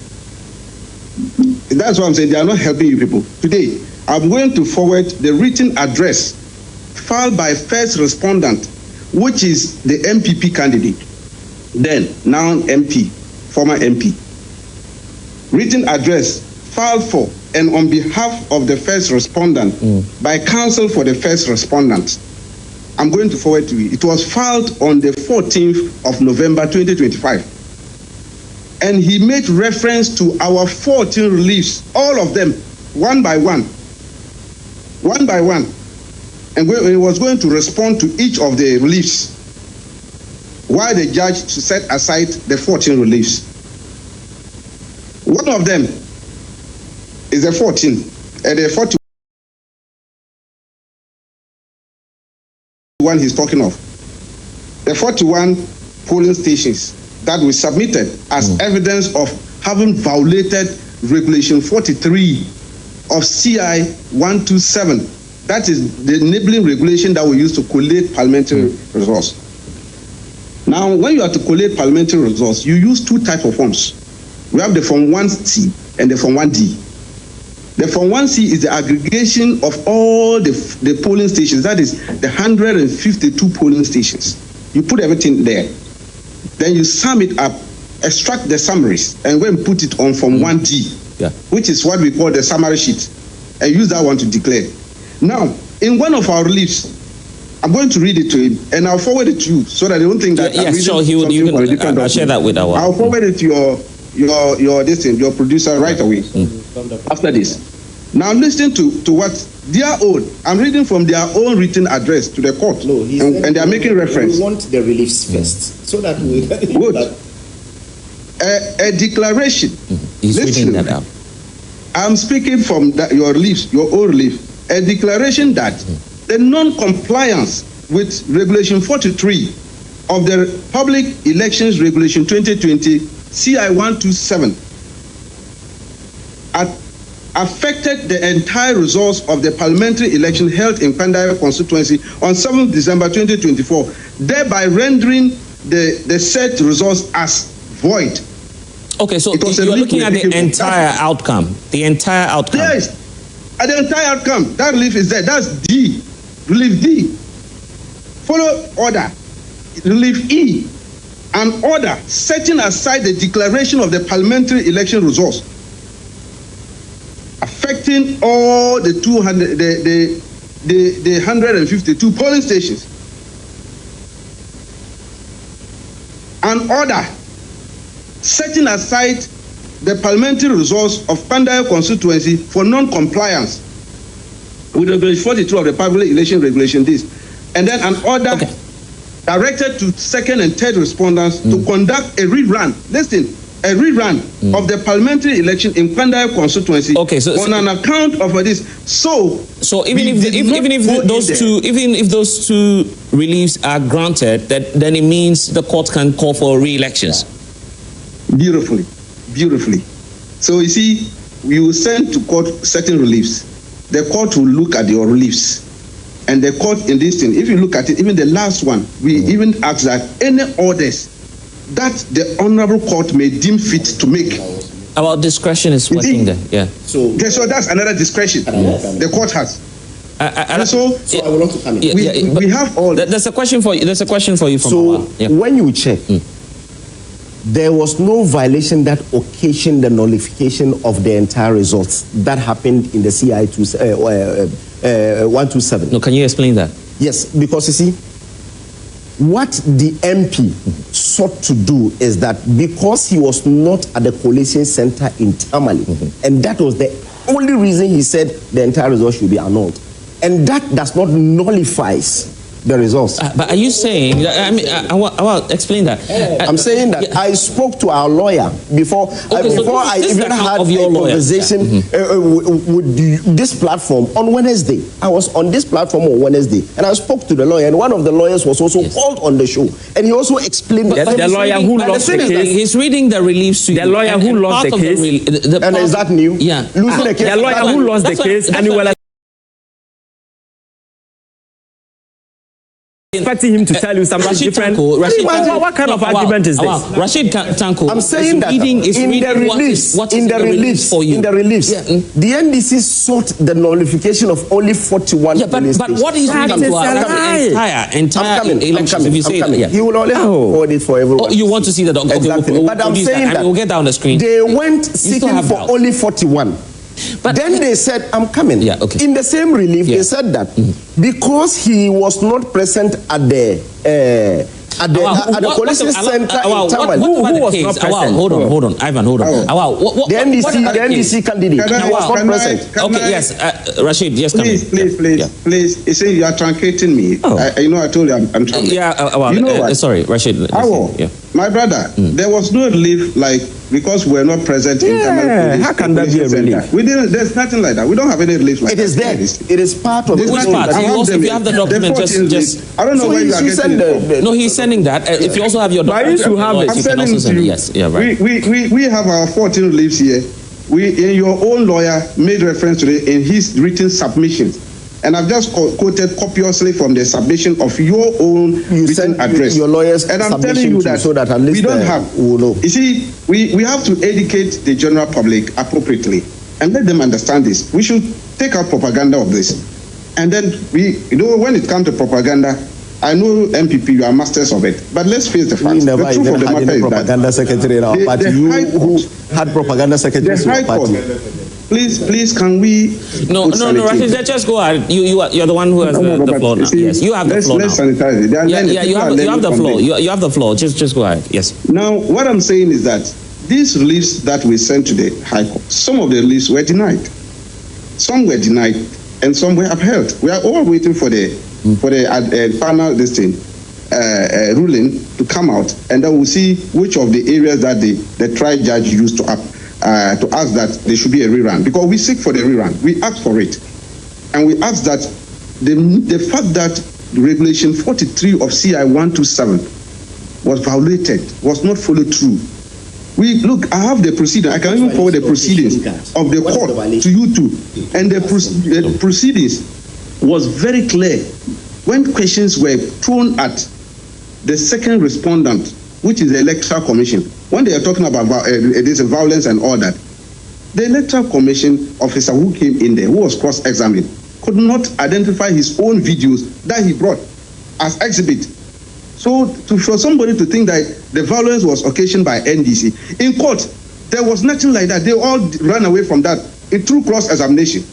That's what I'm saying. They are not helping you people. Today, I'm going to forward the written address filed by first respondent, which is the NPP candidate, then now MP, former MP. Written address filed for and on behalf of the first respondent by counsel for the first respondent. I'm going to forward to you. It was filed on the 14th of November 2025. And he made reference to our 14 reliefs, all of them, one by one. And he was going to respond to each of the reliefs. why the judge set aside the 14 reliefs. One of them is the 14, and the 41 he's talking of. The 41 polling stations that were submitted as evidence of having violated Regulation 43 of CI 127. That is the enabling regulation that we use to collate parliamentary results. Now, when you have to collate parliamentary results, you use two types of forms. We have the Form 1C and the Form 1D. The Form 1C is the aggregation of all the polling stations, that is the 152 polling stations. You put everything there. Then you sum it up, extract the summaries, and go and put it on Form 1D, which is what we call the summary sheet, and use that one to declare. Now, in one of our reliefs, I'm going to read it to him, and I'll forward it to you, so that they don't think that I'll share that with our. I'll forward it to your producer right away after this. Now listen to what their own. I'm reading from their own written address to the court, and they are making reference. We want the reliefs first, so that we good. A declaration. He's reading that out. I'm speaking from your reliefs, your own relief. A declaration that the non-compliance with Regulation 43 of the Public Elections Regulation 2020 CI 127 affected the entire results of the parliamentary election held in Kwandayo constituency on 7th December 2024, thereby rendering the said results as void. Okay, so you're looking at the entire outcome. The entire outcome. Yes, at the entire outcome. That relief is there. That's D. Relief D. Follow order. Relief E. An order setting aside the declaration of the parliamentary election results, affecting all the 152 polling stations. An order setting aside the parliamentary results of Kwandayo constituency for non-compliance with Regulation 42 of the Public Election Regulation this, and then an order directed to second and third respondents to conduct a rerun. Listen, a rerun of the parliamentary election in Kwandayo constituency on an account of this. So even if those two reliefs are granted, then it means the court can call for re-elections. Beautifully. So you see, we will send to court certain reliefs. The court will look at your reliefs. And the court in this thing, if you look at it, even the last one, we even ask that any orders that the honorable court may deem fit to make. Our discretion is working there, yeah. So that's another discretion the court has. So I will want to come in. We have all. There's a question for you. There's a question for you from when you check, there was no violation that occasioned the nullification of the entire results that happened in the CI 127. No, can you explain that? Yes, because you see, what the MP sought to do is that because he was not at the collation center in Tamale, and that was the only reason he said the entire result should be annulled, and that does not nullifies the results. But are you saying, I mean, I will explain that. I'm saying that I spoke to our lawyer before I even had a conversation with this platform on Wednesday. I was on this platform on Wednesday, and I spoke to the lawyer, and one of the lawyers was also called on the show, and he also explained that the lawyer who lost the case. He's reading the reliefs to you. The lawyer who lost the case. And is that new? Yeah. Losing the case. The lawyer who lost the case, and you were expecting him to tell you something different. What kind of argument is this? Rashid Tanko, I'm saying that in the reliefs, the NDC sought the nullification of only 41 but what is the entire election? If you say he will only hold it for everyone. You want to see the document? Exactly. But I'm saying that we'll get down the screen. They went seeking for only 41. But then they said, I'm coming. In the same relief, they said that because he was not present at the At the police center in Tamale. Who was not present? Hold on, Ivan, hold on. The NDC candidate was not present. Okay, yes, Rashid, yes, please. You say you are truncating me. I told you I'm truncating. You know what? Sorry, Rashid. My brother, there was no relief because we're not present in Tamale. How can that be a relief? There's nothing like that. We don't have any relief like that. It is there. It is part of Which part? If you have the document, just I don't know where you are getting it from. No, he's sending that. If you also have your document, you have it. I'm sending it to you. Yes, yeah, right. We have our 14 reliefs here. Your own lawyer made reference to it in his written submissions. And I've just quoted copiously from the submission of your own written address. Your lawyer's and I'm telling you that so that at least we don't have. Know. You see, we have to educate the general public appropriately and let them understand this. We should take out propaganda of this. And then when it comes to propaganda, I know NPP, you are masters of it. But let's face the facts. The truth of the matter is propaganda secretary in our party. Who had propaganda secretary in our party? Please, can we? No, Rashid, just go ahead. You're the one who has the floor now. Yes, you have the floor now. Let's sanitize it. You have the floor. You have the floor. Just go ahead. Yes. Now, what I'm saying is that these reliefs that we sent to the High Court, some of the reliefs were denied. Some were denied and some were upheld. We are all waiting for the final ruling to come out, and then we'll see which of the areas that the trial judge used to ask that there should be a rerun, because we seek for the rerun. We ask for it, and we ask that the fact that Regulation 43 of CI 127 was violated, was not followed through. I have the proceedings. I can even forward the proceedings of the court to you too, and the proceedings was very clear when questions were thrown at the second respondent, which is the Electoral Commission. When they are talking about violence and all that, the Electoral Commission officer who came in there, who was cross-examined, could not identify his own videos that he brought as exhibit. So for somebody to think that the violence was occasioned by NDC, in court, there was nothing like that. They all ran away from that through cross-examination.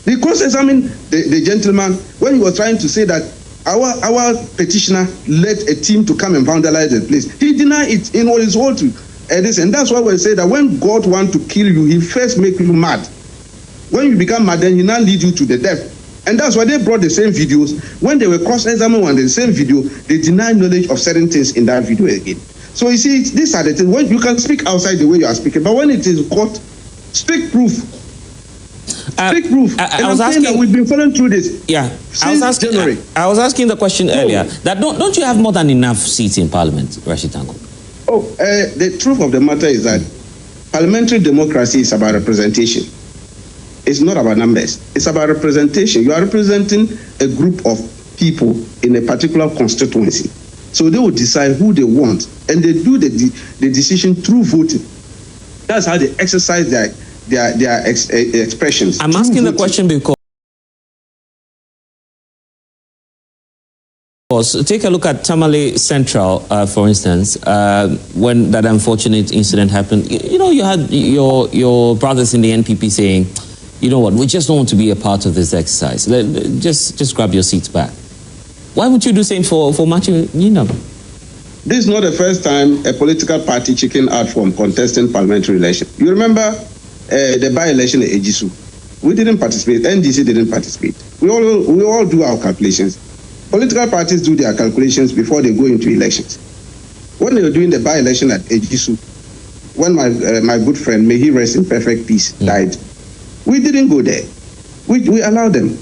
They cross-examined the gentleman when he was trying to say that our petitioner led a team to come and vandalize the place. He denied it in all his whole and that's why we say that when God wants to kill you, he first makes you mad. When you become mad, then he now leads you to the death. And that's why they brought the same videos. When they were cross-examined on the same video, they denied knowledge of certain things in that video again. So you see, these are the things. When you can speak outside the way you are speaking, but when it is court, speak proof. Speak proof. I was asking that we've been following through this. Yeah, since January. I was asking the question earlier that don't you have more than enough seats in Parliament, Rashid Tanko? The truth of the matter is that parliamentary democracy is about representation. It's not about numbers. It's about representation. You are representing a group of people in a particular constituency. So they will decide who they want, and they do the decision through voting. That's how they exercise their expressions. I'm asking the question because take a look at Tamale Central, for instance, when that unfortunate incident happened. You had your brothers in the NPP saying, you know what, we just don't want to be a part of this exercise. Just grab your seats back. Why would you do the same for Martin? This is not the first time a political party chickened out from contesting parliamentary election. You remember the by-election at Ejisu? We didn't participate. NDC didn't participate. We all do our calculations. Political parties do their calculations before they go into elections. When they were doing the by-election at Ejisu, when my good friend, may he rest in perfect peace, died, we didn't go there. We allowed them.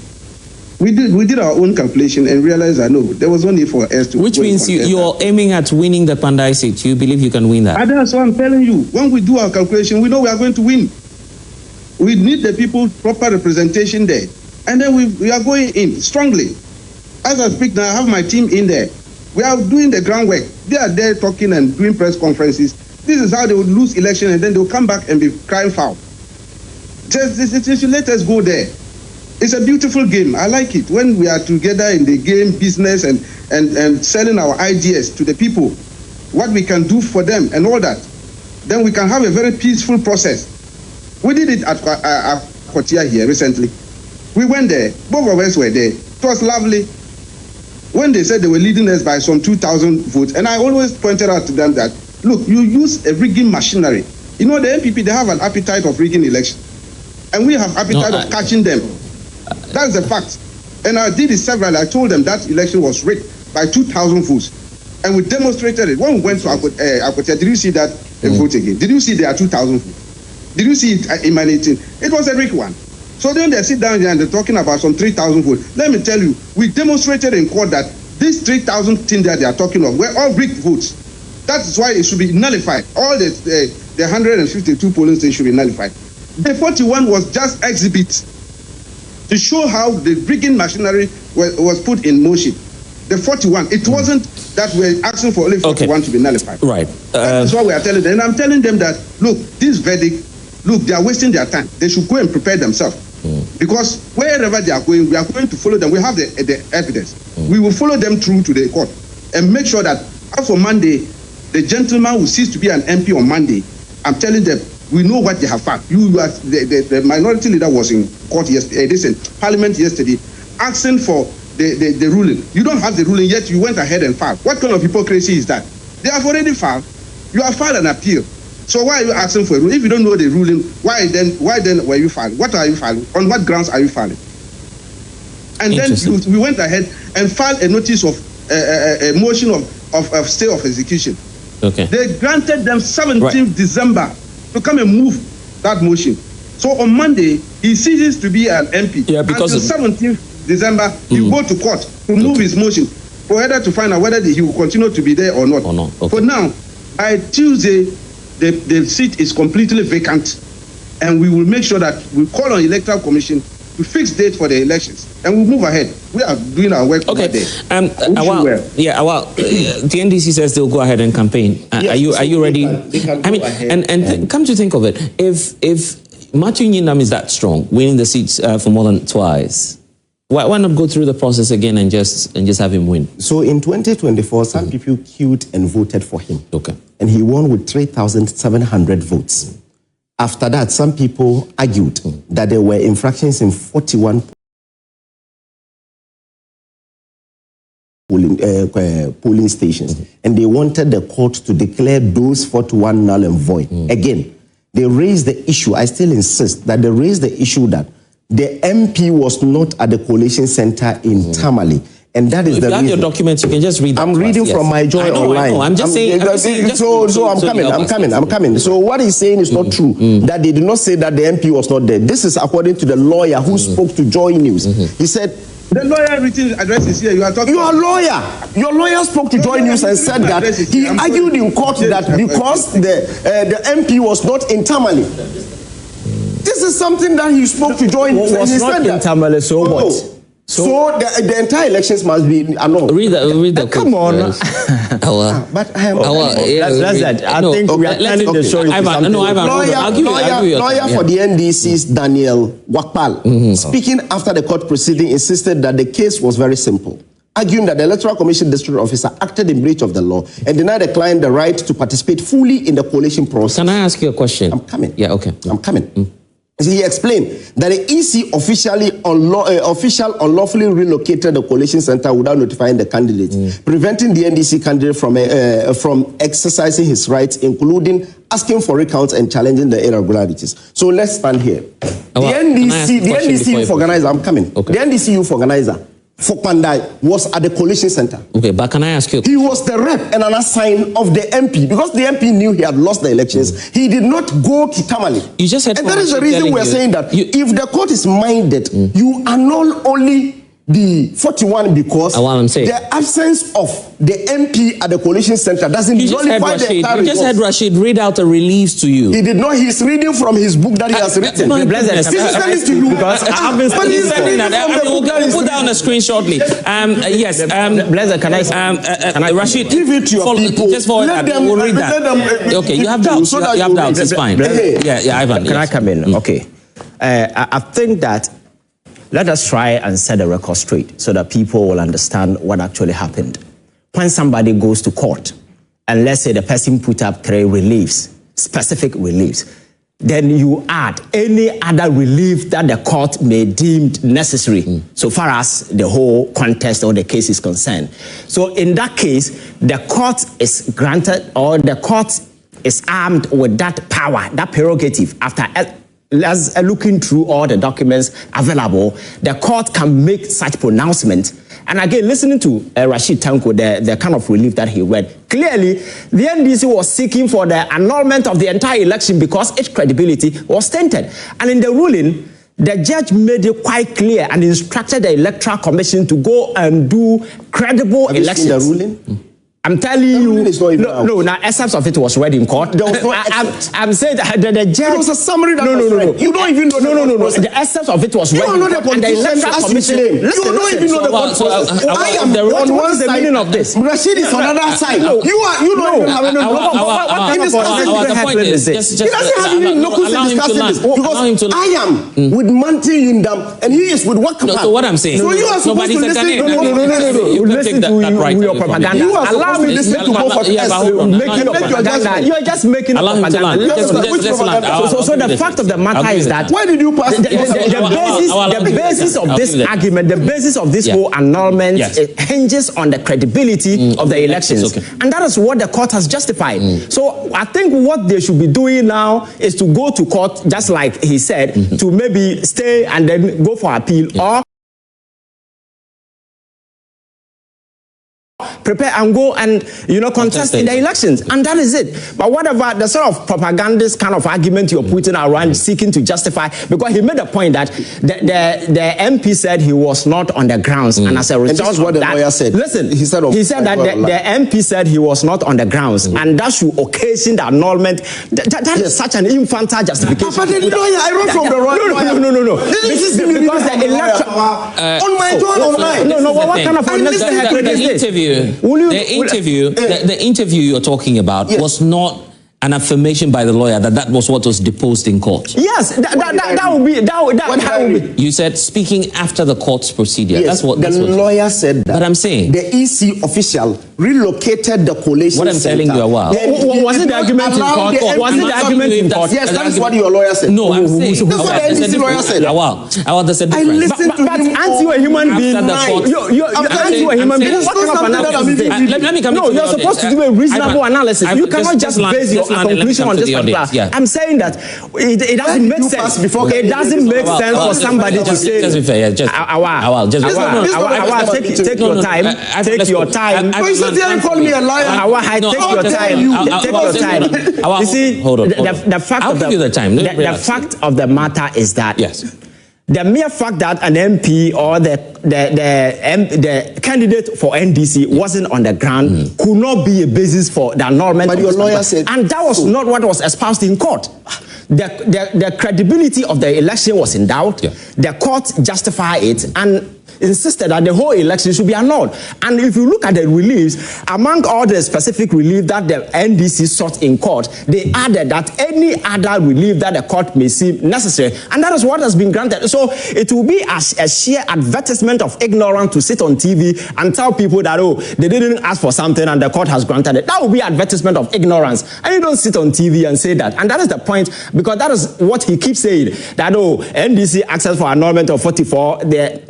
We did our own calculation and realized that no, there was no need for us to. Which means you're aiming at winning the Pandai seat. You believe you can win that? That's what I'm telling you. When we do our calculation, we know we are going to win. We need the people proper representation there, and then we are going in strongly. As I speak now, I have my team in there. We are doing the groundwork. They are there talking and doing press conferences. This is how they would lose election, and then they'll come back and be crying foul. Just let us go there. It's a beautiful game. I like it when we are together in the game business and selling our ideas to the people, what we can do for them and all that. Then we can have a very peaceful process. We did it at Kotia here recently. We went there. Both of us were there. It was lovely. when they said they were leading us by some 2,000 votes. And I always pointed out to them that, look, you use a rigging machinery. You know, the NPP, they have an appetite of rigging elections. And we have appetite of catching them. That's the fact. And I did it several. I told them that election was rigged by 2,000 votes. And we demonstrated it. When we went to Akufo, did you see that vote again? Did you see there are 2,000 votes? Did you see it emanating? It was a rigged one. So then they sit down here and they're talking about some 3,000 votes. Let me tell you, we demonstrated in court that these 3,000 things that they are talking of were all rigged votes. That is why it should be nullified. All the 152 polling stations should be nullified. The 41 was just exhibit to show how the rigging machinery was put in motion. The 41, it wasn't that we're asking for only 41 to be nullified. Right. That's what we are telling them. And I'm telling them that, look, this verdict, look, they are wasting their time. They should go and prepare themselves. Because wherever they are going, we are going to follow them. We have the evidence. We will follow them through to the court and make sure that as for Monday, the gentleman who ceased to be an MP on Monday, I'm telling them, we know what they have found. You are the minority leader was in court yesterday, Parliament yesterday, asking for the ruling. You don't have the ruling yet. You went ahead and filed. What kind of hypocrisy is that? They have already filed. You have filed an appeal. So why are you asking for a ruling? If you don't know the ruling, why then were you filing? What are you filing? On what grounds are you filing? And then we went ahead and filed a notice of a motion of stay of execution. Okay. They granted them 17th December to come and move that motion. So on Monday, he ceases to be an MP. Yeah, because until 17th December, he will go to court to move his motion for whether to find out whether he will continue to be there or not. Okay. For now, by Tuesday, the seat is completely vacant, and we will make sure that we call on Electoral Commission to fix date for the elections, and we'll move ahead. We are doing our work over there. The NDC says they'll go ahead and campaign. Yes, are you ready? They can go ahead. And come to think of it, if Matthew Nyinam is that strong, winning the seats for more than twice, why not go through the process again and just have him win? So in 2024, some people queued and voted for him. Okay. And he won with 3,700 votes. After that, some people argued that there were infractions in 41 polling stations. And they wanted the court to declare those 41 null and void. Again, they raised the issue. I still insist that they raised the issue that the MP was not at the collation center in Tamale. And that is the reason. If you have your documents, you can just read them. I'm reading from my Joy online. I know. I'm saying. I'm coming. So what he's saying is not true. That they did not say that the MP was not there. This is according to the lawyer who spoke to Joy News. He said, the lawyer written address is here. You are talking. You are a lawyer. Your lawyer spoke to Joy News and said that he argued in court that because the MP was not in Tamale. This is something that he spoke to Joy News and he said that. Tamale, so what? So the entire elections must be annulled. Read the come on. But I am. I think we are planning the show. Lawyer for the NDC's Daniel Wakpal, speaking after the court proceeding, insisted that the case was very simple, arguing that the Electoral Commission district officer acted in breach of the law and denied the client the right to participate fully in the coalition process. Can I ask you a question? I'm coming. Yeah, okay. I'm coming. He explained that the EC unlawfully relocated the coalition center without notifying the candidates, preventing the NDC candidate from exercising his rights, including asking for recounts and challenging the irregularities. So let's stand here. The NDC youth organizer, I'm coming. Okay. The NDC youth organizer for Pandai was at the coalition center. Okay, but can I ask you? He was the rep and an assign of the MP because the MP knew he had lost the elections. He did not go to Tamale. You just said, and that is the reason we're saying that if the court is minded, you annul only the 41 because the absence of the MP at the coalition center doesn't nullify the entire You just had Rashid read out a relief to you. He did not. He's reading from his book that he has written. He's to you because we'll put down a screen shortly. Yes. Blazer, can I Rashid, give it to your people. Just forward that. We'll read that. Okay, you have doubts. You have doubts. It's fine. Yeah, Ivan. Can I come in? Okay. I think that let us try and set the record straight so that people will understand what actually happened. When somebody goes to court, and let's say the person put up 3 reliefs, specific reliefs, then you add any other relief that the court may deem necessary, so far as the whole contest or the case is concerned. So in that case, the court is granted, or the court is armed with that power, that prerogative. After looking through all the documents available, the court can make such pronouncement. And again, listening to Rashid Tanko, the kind of relief that he read, clearly the NDC was seeking for the annulment of the entire election because its credibility was tainted. And in the ruling, the judge made it quite clear and instructed the Electoral Commission to go and do credible elections. Have you seen the ruling? I'm telling you, no, now essence of it was read in court. I'm saying that the judge. It was a summary that was read. You don't even know. No. The essence of it was read in court. And the Electoral Commission. You don't even know the court. I am on one side. The meaning of this. Rashid is on another side. You don't even have any. What kind of discussion is this? He doesn't have any locals discussing this because I am with Manti in them and he is with what? So what I'm saying. So you are supposed to listen. No. Listen to your propaganda. You are supposed to listen to go for you're just making propaganda. So the fact of the matter is that why did you pass the basis of this argument, the basis of this whole annulment hinges on the credibility of the elections, and that is what the court has justified. So I think what they should be doing now is to go to court, just like he said, to maybe stay and then go for appeal, or prepare and go and contest in the elections, and that is it. But whatever the sort of propagandist kind of argument you're putting around seeking to justify, because he made a point that the MP said he was not on the grounds, and as a result, and that's what the lawyer said. Listen, he said that the MP said he was not on the grounds, and that should occasion the annulment. That is such an infantile justification. But the lawyer, I wrote from the lawyer. No. This is because the electoral on my turn online. No. What kind of unnecessary is this? The interview you're talking about was not an affirmation by the lawyer that was what was deposed in court. Yes, that would be. You said speaking after the court's procedure. Yes, that's what the lawyer said that. But I'm saying the EC official relocated the collation. What I'm telling you a while. Was it the argument in court? Was it the argument in court? Yes, that is what your lawyer said. No, I'm saying that's what the NDC lawyer said. There's a difference. I listened to him. But aren't you a human being? Aren't you a human being? What kind of analysis is this? Let me come. No, you're supposed to do a reasonable analysis. You cannot just base your conclusion on this particular. I'm saying that it doesn't make sense. It doesn't make sense for somebody to say. Just be fair. Take your time. Take your time. Call me a liar. Take your time. Take your time. You see, the fact of the matter is that the mere fact that an MP or the candidate for NDC wasn't on the ground could not be a basis for the annulment. But your lawyer said, and that was not what was espoused in court. The credibility of the election was in doubt. The court justified it and insisted that the whole election should be annulled. And if you look at the reliefs, among all the specific relief that the NDC sought in court, they added that any other relief that the court may seem necessary, and that is what has been granted. So it will be a sheer advertisement of ignorance to sit on TV and tell people that, oh, they didn't ask for something and the court has granted it. That will be advertisement of ignorance. And you don't sit on TV and say that. And that is the point, because that is what he keeps saying, that, oh, NDC asked for annulment of 44, the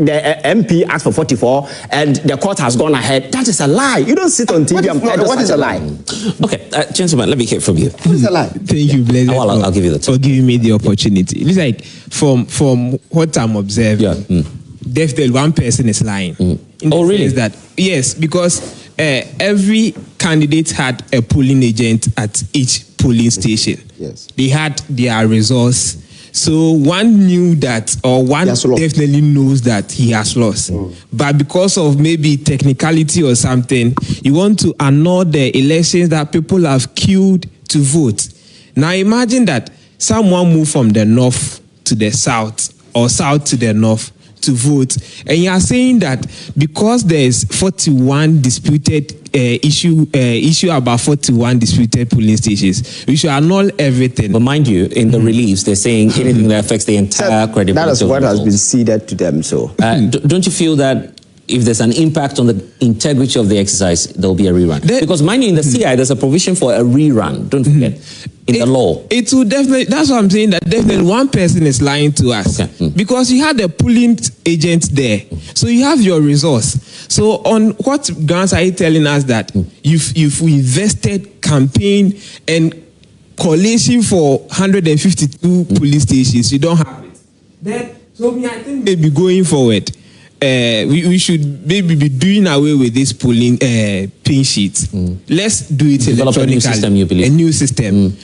MP asked for 44, and the court has gone ahead. That is a lie. You don't sit on TV and peddle such a lie. Okay, gentlemen, let me hear from you. What is a lie? Thank you, Blaise, I'll give you the time. for giving me the opportunity. It's like, from what I'm observing, definitely one person is lying. Oh, really? That, yes, because every candidate had a polling agent at each polling station. Yes. They had their resource. So one knew that, or one definitely knows that he has lost. But because of maybe technicality or something, you want to annul the elections that people have queued to vote. Now imagine that someone moved from the north to the south, or south to the north to vote, and you are saying that because there is 41 disputed issue about 41 disputed polling stations, we should annul everything. But mind you, in the reliefs, they're saying anything that affects the entire credibility. That is what has been ceded to them. So don't you feel that if there's an impact on the integrity of the exercise, there'll be a rerun. Because mind you, in the CI, there's a provision for a rerun. Don't forget, in the law. It will definitely, that's what I'm saying, that definitely one person is lying to us. Okay. Because you had a polling agent there. So you have your resource. So on what grounds are you telling us that you've invested campaign and coalition for 152 police stations? You don't have it. Then, so I think maybe going forward, we should maybe be doing away with this polling pin sheets. Let's do it electronically. A new system, you believe? A new system.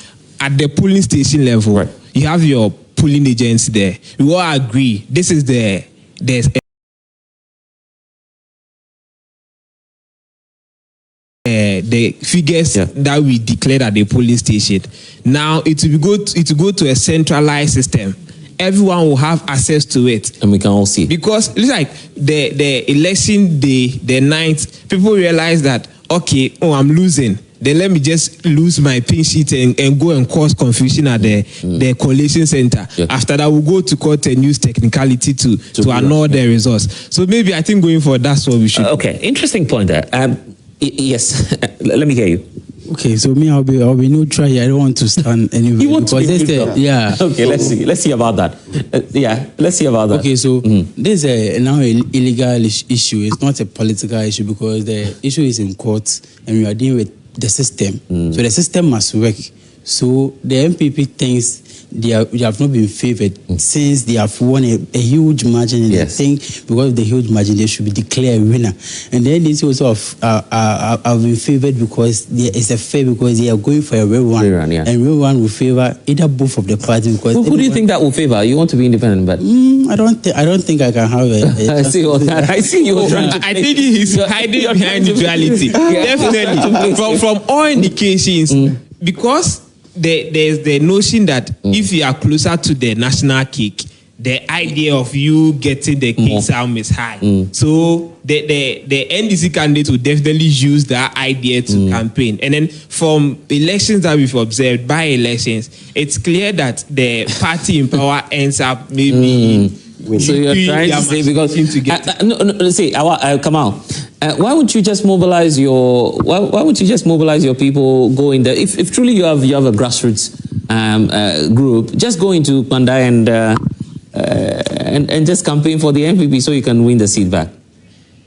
At the polling station level, right. You have your polling agents there. We all agree. This is the figures that we declared at the polling station. Now it will go to a centralized system. Everyone will have access to it, and we can all see. Because it's like the election day, the 9th, people realize that okay, I'm losing. Then let me just lose my pin sheet and go and cause confusion at the coalition center. Yeah. After that, we'll go to court and use technicality to annul the results. So maybe I think going forward, that's what we should. Okay, interesting point there. Yes, let me hear you. Okay, so me, I'll be neutral here. I don't want to stand anywhere. You want to be neutral? Yeah. Okay, let's see about that. Let's see about that. Okay, so this is now an illegal issue. It's not a political issue because the issue is in court and we are dealing with the system. So the system must work. So the NPP thinks they have not been favored since they have won a huge margin, and they think because of the huge margin they should be declared a winner. And then this also have been favored because it's a fair, because they are going for a real one, and real one will favor either both of the parties. Because who do you think that will favor? You want to be independent, but I don't think I can have a I see you trying to. I think he's hiding behind neutrality. Definitely, from all indications, because there's the notion that if you are closer to the national cake, the idea of you getting the cake sound is high. So the NDC candidate will definitely use that idea to campaign. And then from elections that we've observed, by elections, it's clear that the party in power ends up maybe. So you're trying to say because come out. Why would you just mobilize your? Why would you just mobilize your people? Go in there. If truly you have a grassroots group, just go into Pandai and just campaign for the NPP so you can win the seat back.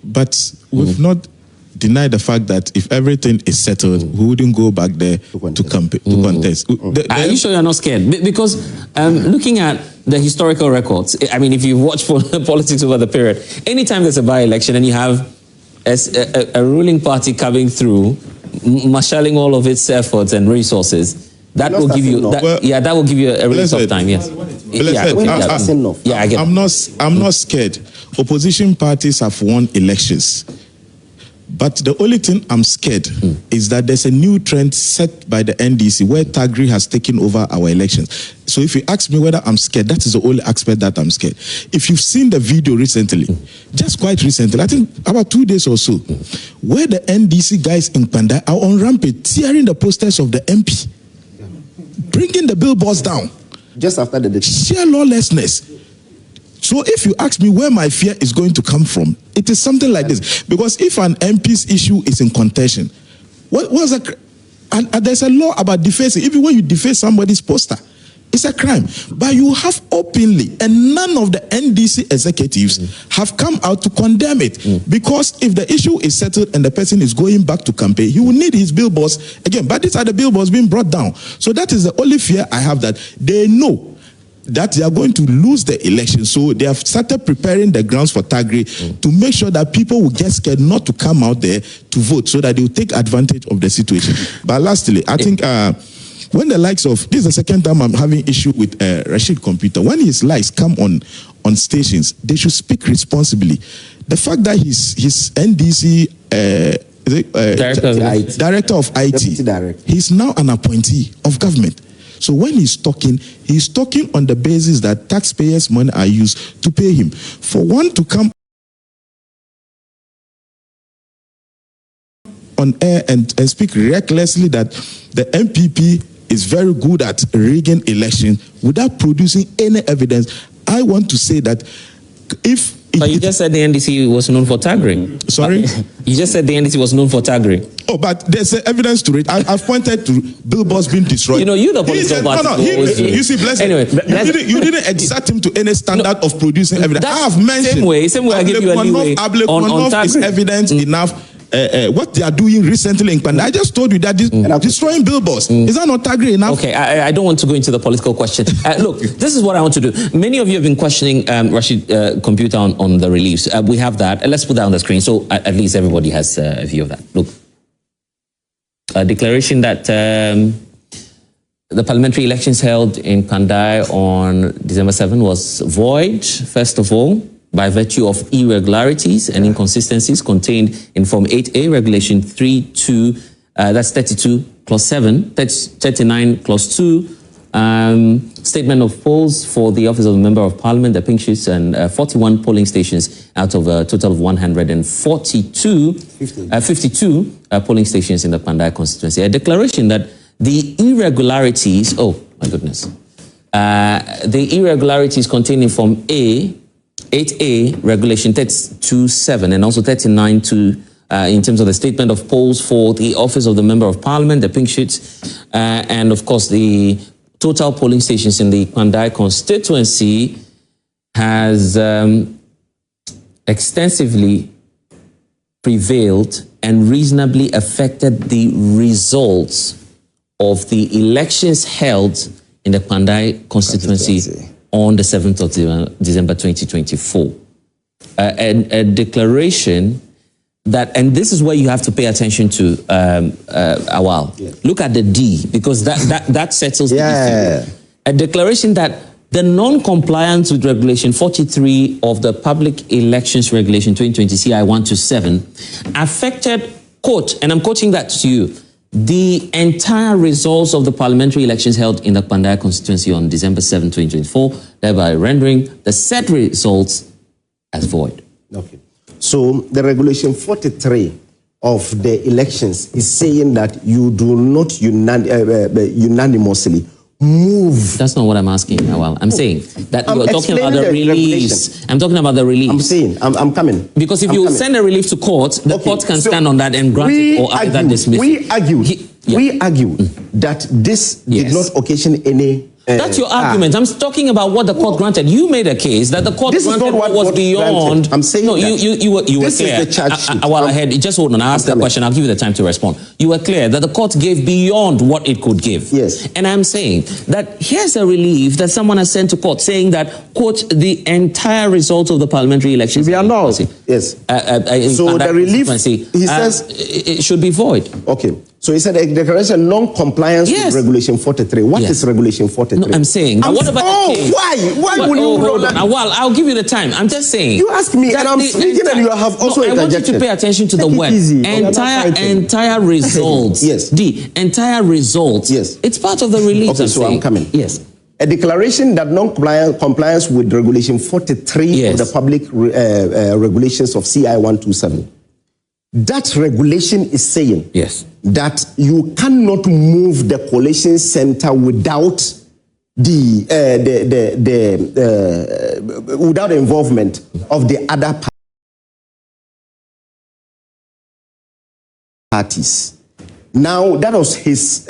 But we've not denied the fact that if everything is settled, we wouldn't go back there to campaign to contest. Are you sure you're not scared? Because looking at the historical records, I mean, if you watch politics over the period, anytime there's a by-election and you have a ruling party coming through, marshalling all of its efforts and resources, that will give you that will give you a really tough time. Yes. I get it. I'm not scared. Opposition parties have won elections. But the only thing I'm scared is that there's a new trend set by the NDC where Tagri has taken over our elections. So if you ask me whether I'm scared, that is the only aspect that I'm scared. If you've seen the video recently, just quite recently, I think about 2 days or so, where the NDC guys in Pandai are on rampage, tearing the posters of the MP, bringing the billboards down. Just after the sheer lawlessness. So if you ask me where my fear is going to come from, it is something like this. Because if an MP's issue is in contention, and there's a law about defacing. Even when you deface somebody's poster, it's a crime. But you have openly, and none of the NDC executives have come out to condemn it. Because if the issue is settled and the person is going back to campaign, he will need his billboards again. But these are the billboards being brought down. So that is the only fear I have, that they know that they are going to lose the election. So they have started preparing the grounds for Tagri to make sure that people will get scared not to come out there to vote, so that they will take advantage of the situation. But lastly, I think when the likes of, this is the second time I'm having issue with Rashid Computer, when his likes come on stations, they should speak responsibly. The fact that his NDC director of IT, he's now an appointee of government. So when he's talking on the basis that taxpayers' money are used to pay him. For one to come on air and speak recklessly that the NPP is very good at rigging elections without producing any evidence, I want to say that if But you just said the NDC was known for tagging. Sorry? You just said the NDC was known for tagging. Oh, but there's evidence to it. I've pointed to billboards being destroyed. You know, you're the political party. You see, bless anyway, you didn't exact him to any standard of producing evidence. I have mentioned. Same way I give you a leeway on tagging. Is evidence enough. What they are doing recently in Kwanda, I just told you that destroying billboards. Is that not tagging enough? Okay, I don't want to go into the political question. Look, this is what I want to do. Many of you have been questioning Rashid computer on the reliefs. We have that. Let's put that on the screen so at least everybody has a view of that. Look, a declaration that the parliamentary elections held in Kwanda on December 7 was void, first of all, by virtue of irregularities and inconsistencies contained in Form 8A, Regulation 32, that's 32, Clause 7, 39, Clause 2, statement of polls for the office of the Member of Parliament, the pink sheets, and 41 polling stations out of a total of 152, 52 polling stations in the Kwanda constituency. A declaration that the irregularities, oh my goodness, the irregularities contained in Form 8A, Regulation 32.7, and also 39.2, in terms of the statement of polls for the office of the Member of Parliament, the pink sheets, and of course the total polling stations in the Kwanda constituency has extensively prevailed and reasonably affected the results of the elections held in the Kwanda constituency on the 7th of December 2024. A declaration that, and this is where you have to pay attention to, Awal. Yeah. Look at the D, because that settles the issue. A declaration that the non-compliance with Regulation 43 of the Public Elections Regulation 2020 CI 127 affected, quote, and I'm quoting that to you, the entire results of the parliamentary elections held in the Kwanda constituency on December 7, 2024, thereby rendering the said results as void. Okay. So the Regulation 43 of the elections is saying that you do not unanimously move. That's not what I'm asking. Well, I'm saying that you're talking about the release. I'm talking about the release. I'm saying, I'm coming. Because if you send a relief to court, the court can stand on that and grant it or either dismiss it. We argue that this did not occasion any. That's your argument. I'm talking about what the court granted. You made a case that the court granted what was beyond. I'm saying no. You were clear. Is the charge sheet. While ahead, just hold on. I asked the question. I'll give you the time to respond. You were clear that the court gave beyond what it could give. Yes. And I'm saying that here's a relief that someone has sent to court, saying that, quote, the entire results of the parliamentary elections be annulled. Yes. So the relief, he says, it should be void. Okay. So he said a declaration non-compliance with Regulation 43. What is Regulation 43? No, I'm saying. What about the case? Why will you hold on. Well, I'll give you the time. I'm just saying. You ask me, and I'm speaking, and you have also interjected. I want you to pay attention to the word. Entire results. Yes. The entire results. Yes. It's part of the relief. Okay, so I'm coming. Yes. A declaration that non-compliance with Regulation 43 of the public regulations of CI 127. That regulation is saying that you cannot move the collation center without without involvement of the other parties. Now, that was his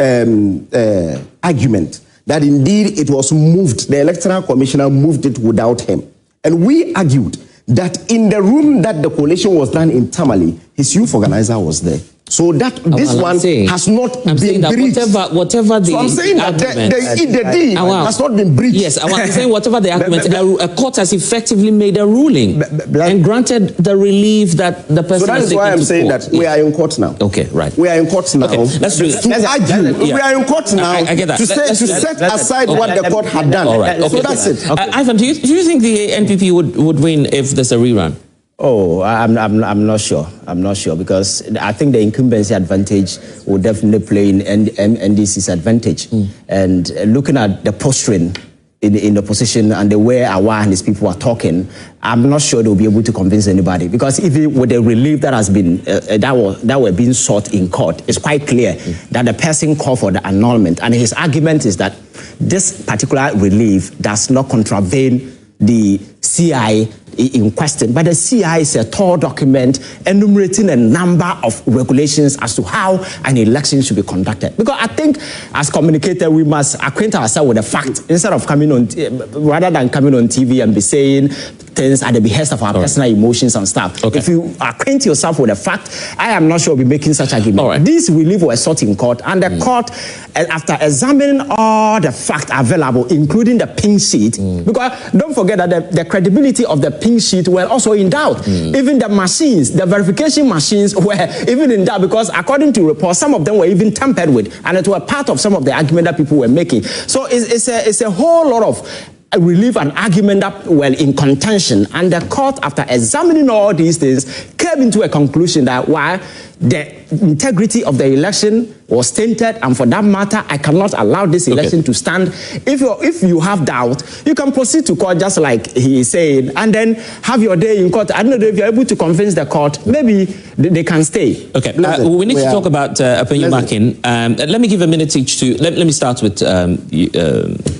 argument, that indeed it was moved, the electoral commissioner moved it without him. And we argued that in the room that the collation was done in Tamale, his youth organizer was there. So that this one has not been breached. Whatever the I'm saying that the deed has not been breached. Yes, I'm saying whatever the argument, a court has effectively made a ruling and granted the relief that the person. So that is why I'm saying that we are in court now. Okay, right. We are in court now. Okay, let's do that. To argue, we are in court now. I get that. To set aside what the court had done. All right. Okay, so that's it. Ivan, do you think the NPP would win if there's a rerun? Oh, I'm not sure. I'm not sure, because I think the incumbency advantage will definitely play in NDC's advantage. And looking at the posturing in the position and the way Awa and his people are talking, I'm not sure they'll be able to convince anybody. Because even with the relief that has been that were being sought in court, it's quite clear that the person called for the annulment, and his argument is that this particular relief does not contravene the CI in question, but the CI is a tall document enumerating a number of regulations as to how an election should be conducted. Because I think, as communicator, we must acquaint ourselves with the fact instead of coming on, rather than coming on TV and be saying things at the behest of our personal emotions and stuff. If you acquaint yourself with the fact, I am not sure we'll be making such argument. This we leave were sought in court, and the court, after examining all the facts available, including the pink sheet, because don't forget that the credibility of the pink sheet were also in doubt. Even the machines, the verification machines were even in doubt, because according to reports, some of them were even tampered with, and it were part of some of the argument that people were making. So it's a whole lot of relief and argument that were in contention, and the court, after examining all these things, came into a conclusion that while the integrity of the election was tainted, and for that matter, I cannot allow this election to stand. If you have doubt, you can proceed to court, just like he is saying, and then have your day in court. I don't know if you're able to convince the court, maybe they can stay. We need to talk about Afenyo Markin. Let me give a minute each to, let me start with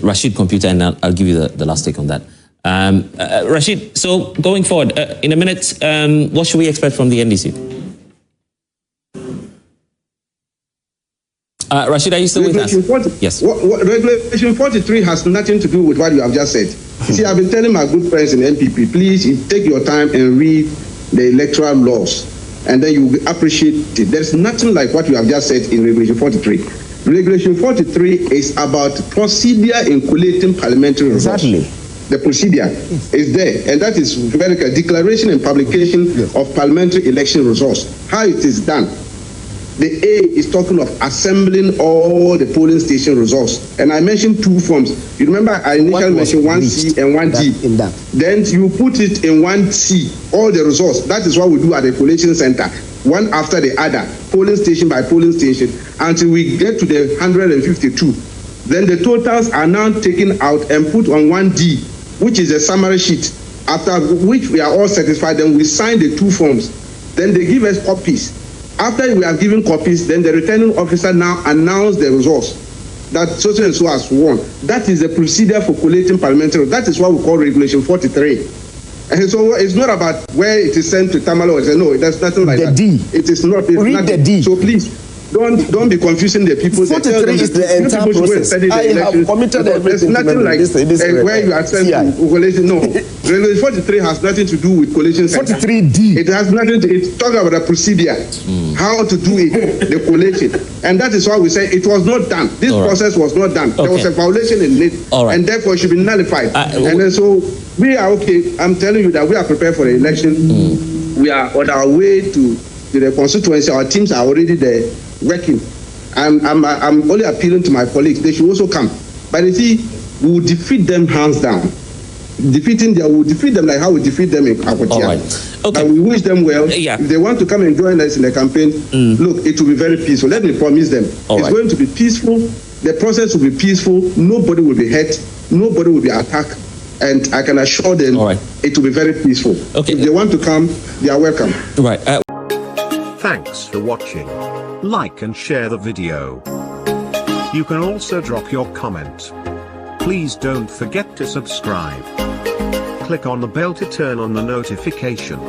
Rashid Computer, and I'll give you the last take on that. Rashid, so going forward, in a minute, what should we expect from the NDC? Rashid, are you still with us? Yes. Regulation 43 has nothing to do with what you have just said. You see, I've been telling my good friends in NPP, please take your time and read the electoral laws, and then you will appreciate it. There's nothing like what you have just said in Regulation 43. Regulation 43 is about procedure in collating parliamentary results. The procedure is there, and that is very clear. Declaration and publication of parliamentary election results. How it is done. The A is talking of assembling all the polling station results. And I mentioned two forms. You remember I initially mentioned 1C and 1D. Then you put it in 1C, all the results. That is what we do at the collation center, one after the other, polling station by polling station, until we get to the 152. Then the totals are now taken out and put on 1D, which is a summary sheet, after which we are all satisfied. Then we sign the two forms. Then they give us copies. After we have given copies, then the returning officer now announces the results that so and so has won. That is the procedure for collating parliamentary. That is what we call Regulation 43. And so it's not about where it is sent to Tamale or no, that's nothing like that. D. It is not. Read nothing. the D. So please, don't be confusing the people. 43 is the entire process. I have committed everything. There's nothing like where you are sent to collation. No, Regulation 43 has nothing to do with collation center. 43D. It has nothing to. It's talking about the procedure, how to do it, the collation, and that is why we say it was not done. This process was not done. There was a violation in it, and therefore it should be nullified. And then so we are okay. I'm telling you that we are prepared for the election. We are on our way to the constituency. Our teams are already there working. I'm only appealing to my colleagues. They should also come. But you see, we will defeat them hands down. We will defeat them like how we defeat them in Akotia. Okay. And we wish them well. If they want to come and join us in the campaign, look, it will be very peaceful. Let me promise them. It's going to be peaceful. The process will be peaceful. Nobody will be hurt. Nobody will be attacked. And I can assure them it will be very peaceful. If they want to come, they are welcome. Thanks for watching. Like and share the video. You can also drop your comment. Please don't forget to subscribe. Click on the bell to turn on the notification.